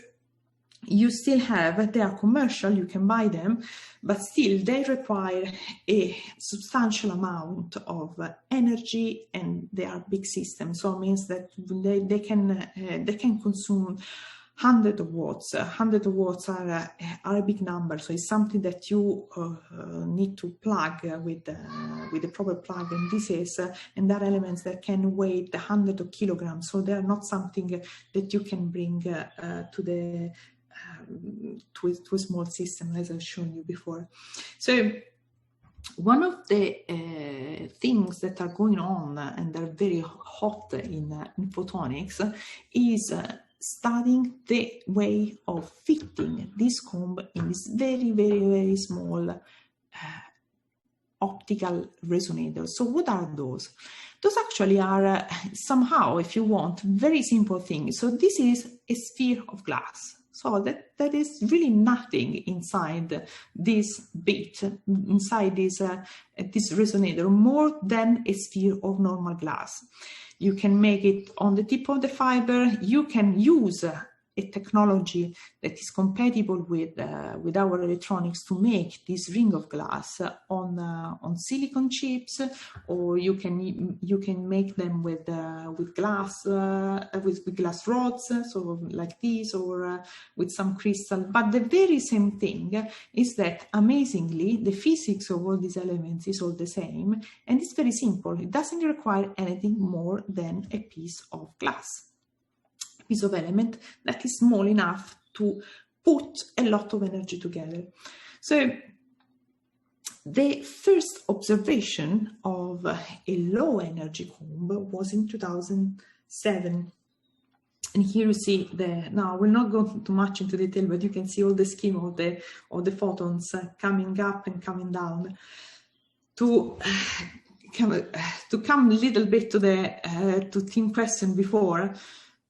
you still have, they are commercial, you can buy them, but still they require a substantial amount of energy, and they are big systems. So it means that they can consume hundreds of watts. 100 watts are a big number, so it's something that you need to plug with the proper plug. And this is, and there are elements that can weigh 100 of kilograms, so they are not something that you can bring to a small system, as I've shown you before. So one of the things that are going on and are very hot in photonics is studying the way of fitting this comb in this very, very, very small optical resonators. So what are those? Those actually are somehow, if you want, very simple things. So this is a sphere of glass. So that is really nothing inside this bit, inside this resonator, more than a sphere of normal glass. You can make it on the tip of the fiber. You can use a technology that is compatible with our electronics to make this ring of glass on silicon chips, or you can make them with glass rods, so like this, or with some crystal. But the very same thing is that, amazingly, the physics of all these elements is all the same, and it's very simple. It doesn't require anything more than a piece of glass. Piece of element that is small enough to put a lot of energy together. So the first observation of a low energy comb was in 2007. And here you see now we'll not go too much into detail, but you can see all the scheme of the photons coming up and coming down. To come a little bit to the team question before,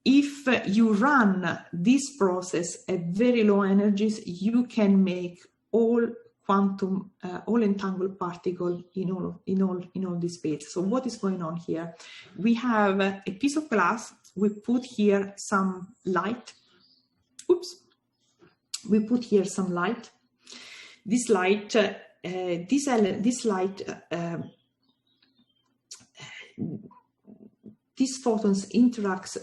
if you run this process at very low energies, you can make all entangled particles in all these bits. So what is going on here? We have a piece of glass. We put here some light. Oops. We put here some light. This light. These photons interact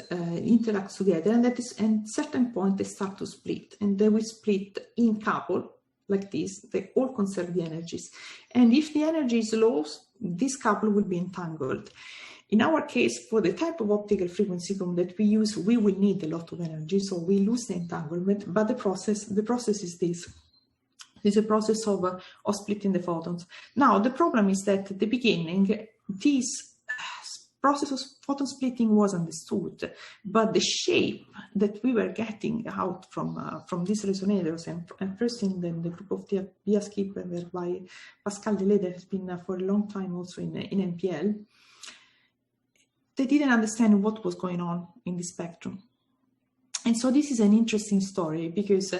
together, and at certain point they start to split, and they will split in couple like this. They all conserve the energies, and if the energy is low, this couple will be entangled. In our case, for the type of optical frequency comb that we use, we will need a lot of energy, so we lose the entanglement. But the process is this. It's a process of splitting the photons. Now the problem is that at the beginning, this process of photon splitting was understood, but the shape that we were getting out from these resonators, and first in the group of Via Skipper by Pascal Delay, that has been for a long time also in NPL, they didn't understand what was going on in the spectrum. And so this is an interesting story, because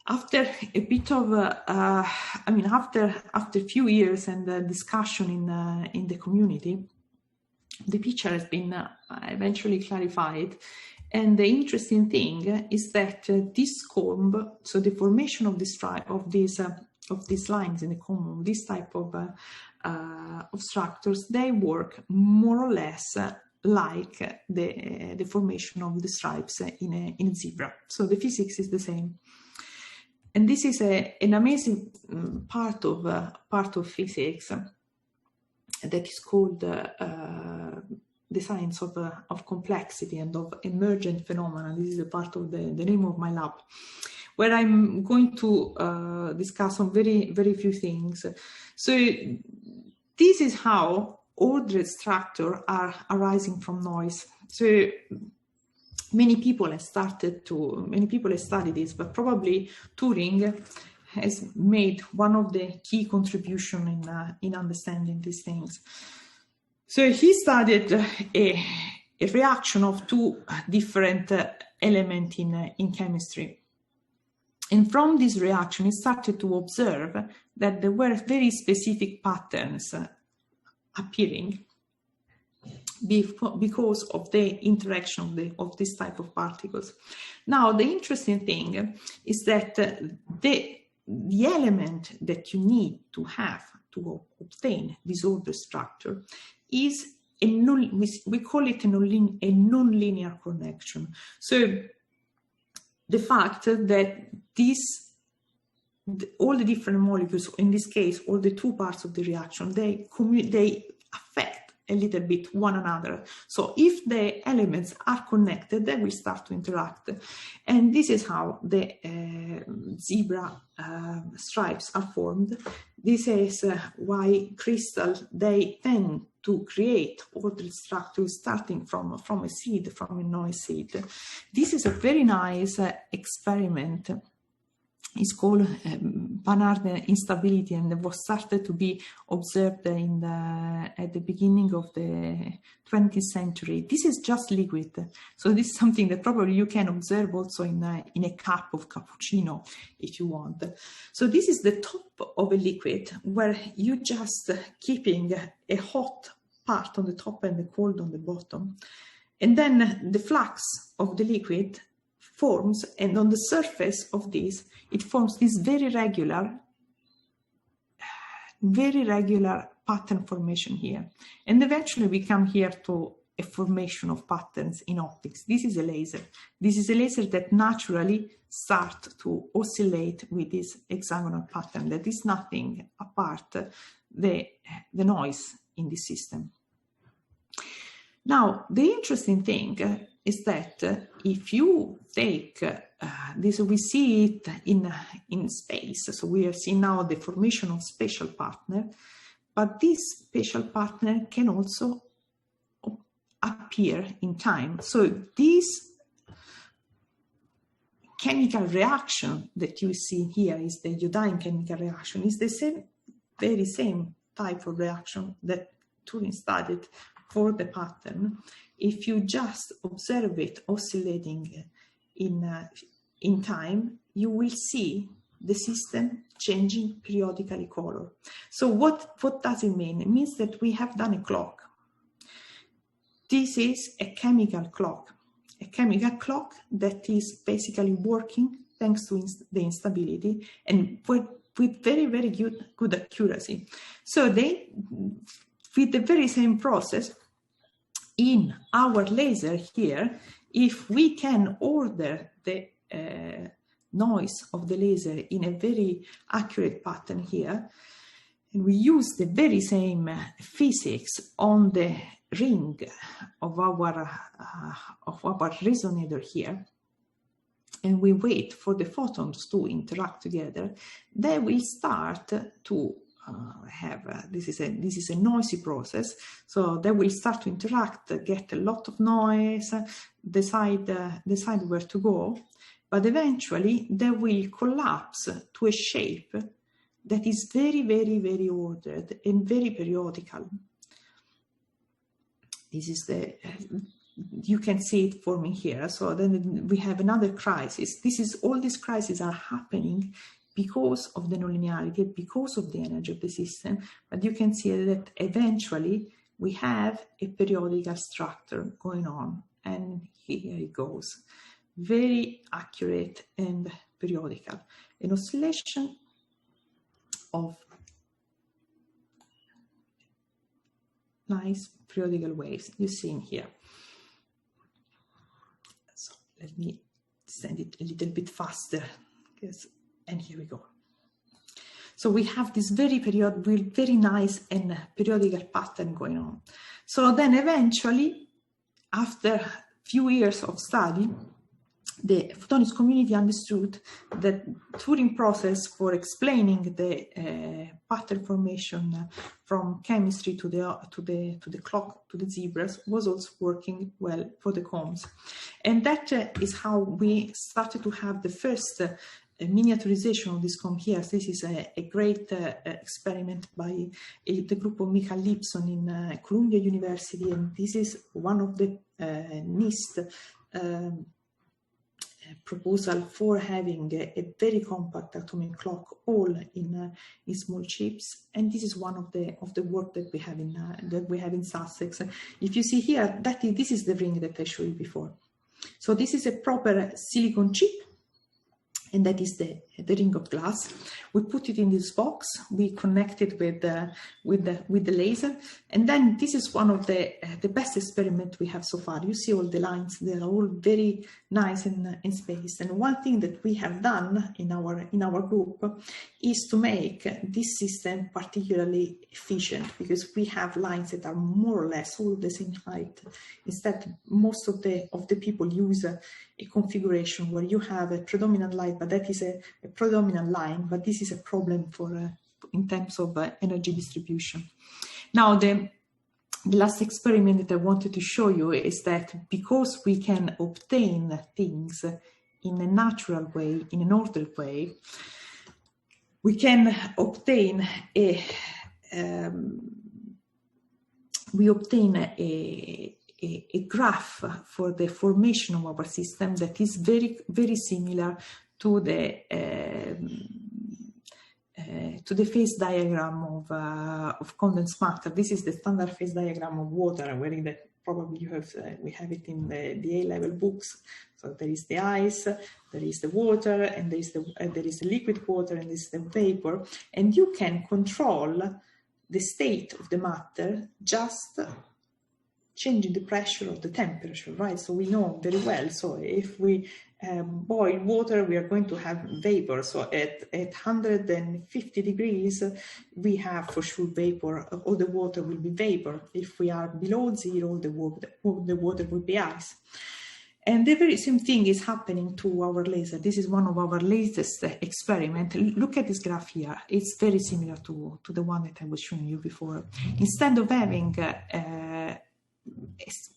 after a bit of, after a few years and discussion in the community, the picture has been eventually clarified. And the interesting thing is that this comb, so the formation of this of these lines in the comb, this type of structures, they work more or less like the formation of the stripes in a zebra. So the physics is the same. And this is an amazing part of physics that is called the science of complexity and of emergent phenomena. This is a part of the name of my lab, where I'm going to discuss on very, very few things. So this is how ordered structures are arising from noise. So many people have studied this, but probably Turing has made one of the key contributions in understanding these things. So he studied a reaction of two different elements in chemistry. And from this reaction, he started to observe that there were very specific patterns appearing because of the interaction of this type of particles. Now, the interesting thing is that the element that you need to have to obtain this order structure is we call it a non-linear connection. So the fact that all the different molecules, in this case, all the two parts of the reaction, they affect a little bit one another. So if the elements are connected, they will start to interact. And this is how the zebra stripes are formed. This is why crystals, they tend to create ordered structures starting from a seed, from a noise seed. This is a very nice experiment. It's called Barnard instability, and it was started to be observed at the beginning of the 20th century. This is just liquid, so this is something that probably you can observe also in a cup of cappuccino if you want. So this is the top of a liquid where you just keeping a hot part on the top and the cold on the bottom, and then the flux of the liquid forms, and on the surface of this, it forms this very regular pattern formation here. And eventually we come here to a formation of patterns in optics. This is a laser. This is a laser that naturally starts to oscillate with this hexagonal pattern. That is nothing apart the noise in the system. Now, the interesting thing is that if you take this, we see it in space. So we are seeing now the formation of spatial partner, but this spatial partner can also appear in time. So this chemical reaction that you see here is the iodine chemical reaction. Is the very same type of reaction that Turing studied for the pattern. If you just observe it oscillating in time, you will see the system changing periodically color. So what does it mean? It means that we have done a clock. This is a chemical clock that is basically working thanks to the instability and with very, very good accuracy. So with the very same process, in our laser here, if we can order the noise of the laser in a very accurate pattern here, and we use the very same physics on the ring of our resonator here, and we wait for the photons to interact together, they will start to this is a noisy process, so they will start to interact, get a lot of noise, decide where to go, but eventually they will collapse to a shape that is very, very, very ordered and very periodical. This is you can see it forming here. So then we have another crisis. All these crises are happening because of the nonlinearity, because of the energy of the system, but you can see that eventually we have a periodical structure going on, and here it goes. Very accurate and periodical. An oscillation of nice periodical waves you see in here. So let me send it a little bit faster, and here we go. So we have this very nice and periodical pattern going on. So then eventually, after a few years of study, the photonics community understood that Turing process for explaining the pattern formation from chemistry to the clock, to the zebras, was also working well for the combs. And that is how we started to have the first miniaturization of this comb here. This is a great experiment by the group of Michael Lipson in Columbia University, and this is one of the NIST proposal for having a very compact atomic clock, all in small chips, and this is one of the work that we have in Sussex. If you see here, this is the ring that I showed you before. So this is a proper silicon chip, and that is the ring of glass. We put it in this box, we connect it with the laser, and then this is one of the best experiments we have so far. You see all the lines, they are all very nice in space. And one thing that we have done in our group is to make this system particularly efficient, because we have lines that are more or less all the same height. Instead, most of the people use a configuration where you have a predominant light, but that is a predominant line, but this is a problem in terms of energy distribution. Now, the last experiment that I wanted to show you is that because we can obtain things in a natural way, in an ordered way, we can obtain a graph for the formation of our system that is very, very similar to the phase diagram of condensed matter. This is the standard phase diagram of water, where probably we have it in the A-level books. So there is the ice, there is the water, and there is the liquid water, and there is the vapor, and you can control the state of the matter just changing the pressure of the temperature, right? So we know very well. So if we boil water, we are going to have vapor. So at 150 degrees, we have for sure vapor. All the water will be vapor. If we are below zero, the water will be ice. And the very same thing is happening to our laser. This is one of our latest experiments. Look at this graph here. It's very similar to the one that I was showing you before. Instead of having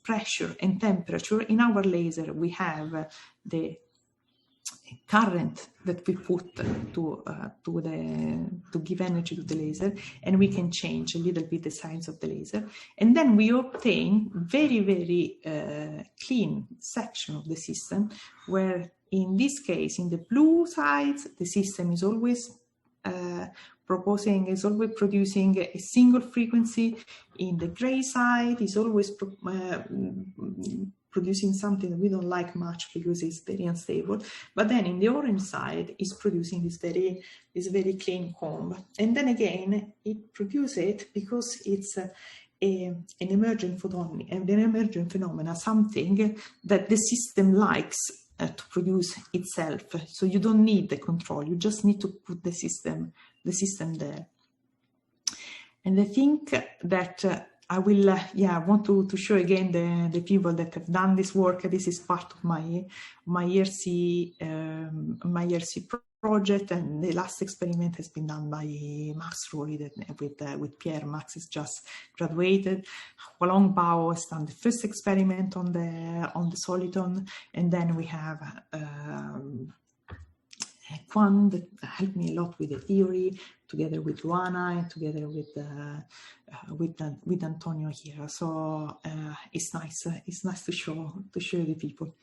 pressure and temperature, in our laser we have the current that we put to give energy to the laser, and we can change a little bit the size of the laser, and then we obtain very, very clean section of the system, where in this case, in the blue side, the system is always producing a single frequency. In the gray side is always producing something that we don't like much because it's very unstable. But then in the orange side is producing this very clean comb. And then again, it produces it because it's an emergent phenomena, something that the system likes to produce itself. So you don't need the control, you just need to put the system there. And I think that I will, I want to show again the people that have done this work. This is part of my ERC project, and the last experiment has been done by Max Rory with Pierre. Max has just graduated. Hualong Bao has done the first experiment on the soliton, and then we have Kwan that helped me a lot with the theory, together with Luana and together with Antonio here. So it's nice to show the people.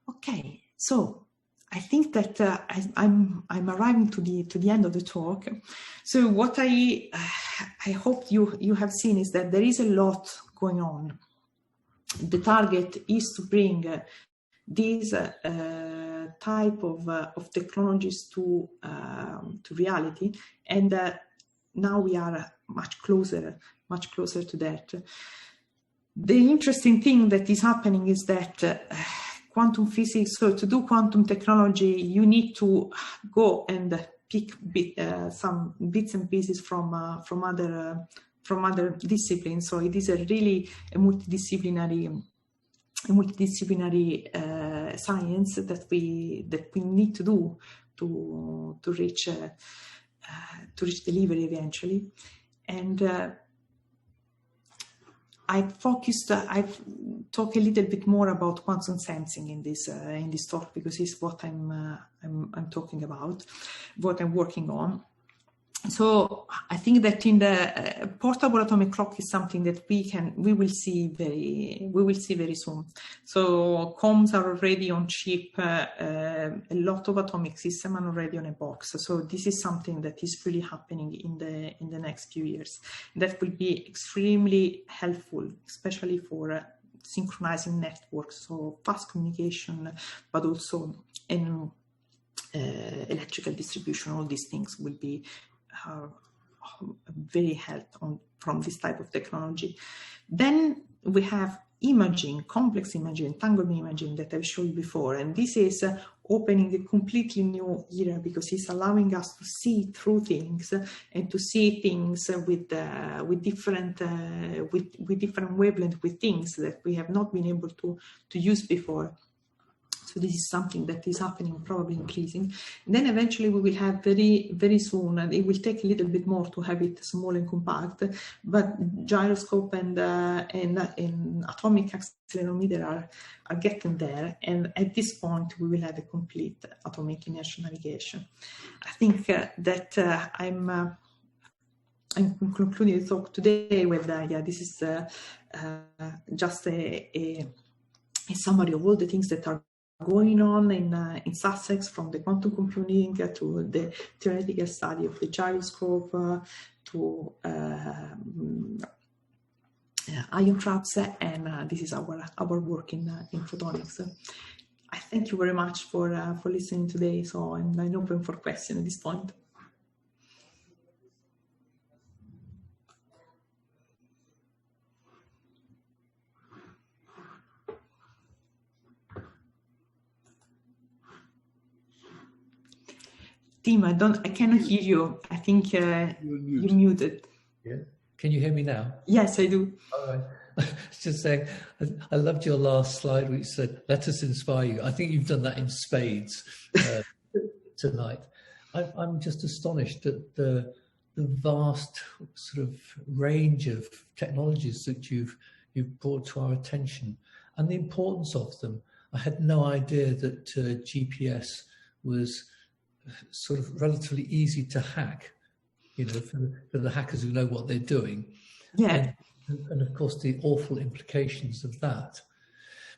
Okay, so I think that I'm arriving to the end of the talk. So what I hope you have seen is that there is a lot going on. The target is to bring these type of technologies to reality, and now we are much closer to that. The interesting thing that is happening is that quantum physics, so to do quantum technology, you need to go and pick some bits and pieces from other disciplines. So it is really a multidisciplinary science that we need to do to reach delivery eventually. And I've talked a little bit more about quantum sensing in this talk, because it's what I'm talking about, what I'm working on. So I think that in the portable atomic clock is something that we will see very soon. So comms are already on chip, a lot of atomic systems are already on a box. So this is something that is really happening in the next few years. That will be extremely helpful, especially for synchronizing networks, so fast communication, but also in electrical distribution. All these things will be very helpful from this type of technology. Then we have imaging, complex imaging, entanglement imaging that I've shown you before, and this is opening a completely new era because it's allowing us to see through things and to see things with different wavelength, with things that we have not been able to use before. So this is something that is happening, probably increasing. And then eventually we will have very soon, and it will take a little bit more to have it small and compact, but gyroscope and atomic accelerometer are getting there. And at this point, we will have a complete atomic inertial navigation. I think that I'm concluding the talk today with, this is just a summary of all the things that are going on in Sussex, from the quantum computing to the theoretical study of the gyroscope to ion traps, and this is our work in photonics. I thank you very much for listening today. So I'm open for questions at this point. Tim, I cannot hear you. I think you're muted. Yeah. Can you hear me now? Yes, I do. All right. Just saying, I loved your last slide, which said, "Let us inspire you." I think you've done that in spades tonight. I'm just astonished at the vast sort of range of technologies that you've brought to our attention and the importance of them. I had no idea that GPS was sort of relatively easy to hack, for the hackers who know what they're doing. Yeah. And of course the awful implications of that.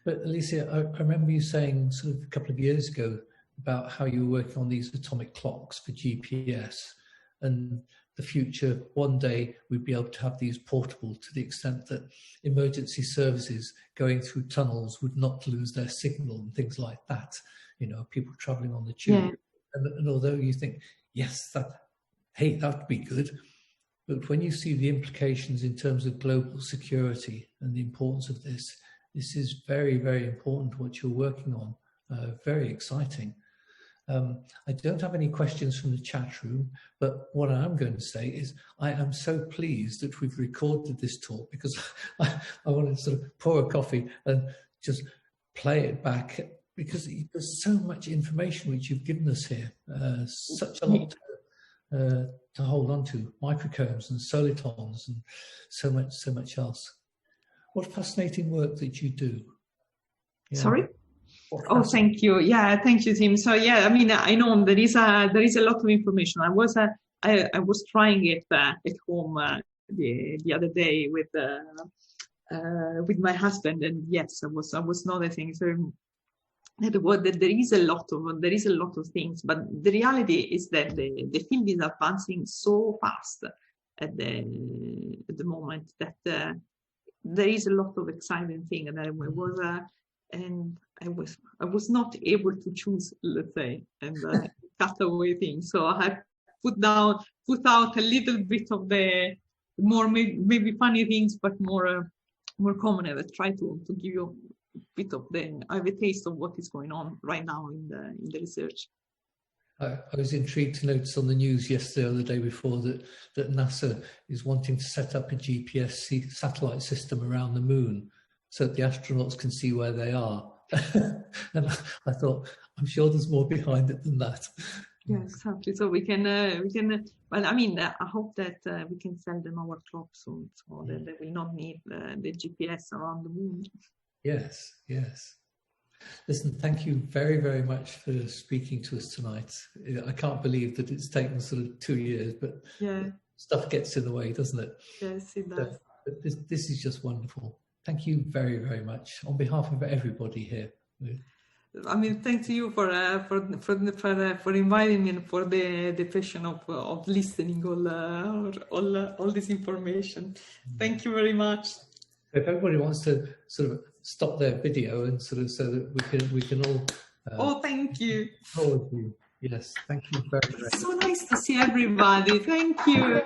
But Alessia, I remember you saying sort of a couple of years ago about how you were working on these atomic clocks for GPS, and the future, one day we'd be able to have these portable to the extent that emergency services going through tunnels would not lose their signal and things like that, people traveling on the tube. Yeah. And although you think, yes, that would be good, but when you see the implications in terms of global security and the importance of this is very, very important what you're working on. Very exciting. I don't have any questions from the chat room, but what I am going to say is I am so pleased that we've recorded this talk, because I want to sort of pour a coffee and just play it back, because there's so much information which you've given us here, such a lot to hold on to, microcombs and solitons and so much else. What fascinating work that you do. Yeah. Sorry? Oh, thank you. Yeah, thank you, Tim. So yeah, I mean, I know there is a lot of information. I was trying it at home the other day with my husband, and yes, I was noticing. So that there is a lot of things, but the reality is that the field is advancing so fast at the moment that there is a lot of exciting thing, and I was not able to choose, let's say, and cut away things. So I have put out a little bit of the more maybe funny things, but more common. I try to give you bit of I have a taste of what is going on right now in the research. I was intrigued to notice on the news yesterday or the day before that NASA is wanting to set up a GPS satellite system around the moon so that the astronauts can see where they are. And I thought, I'm sure there's more behind it than that. Yeah, exactly. So we can well, I mean, I hope that we can send them our clock soon, so that they will not need the GPS around the moon. Yes, yes. Listen, thank you very, very much for speaking to us tonight. I can't believe that it's taken sort of 2 years, but stuff gets in the way, doesn't it? Yes, it does. But this is just wonderful. Thank you very, very much on behalf of everybody here. I mean, thanks to you for inviting me and for the passion of listening all this information. Thank you very much. If everybody wants to sort of stop their video and sort of so that we can all. Thank you. All of you. Yes, thank you very much. It's so nice to see everybody. Thank you.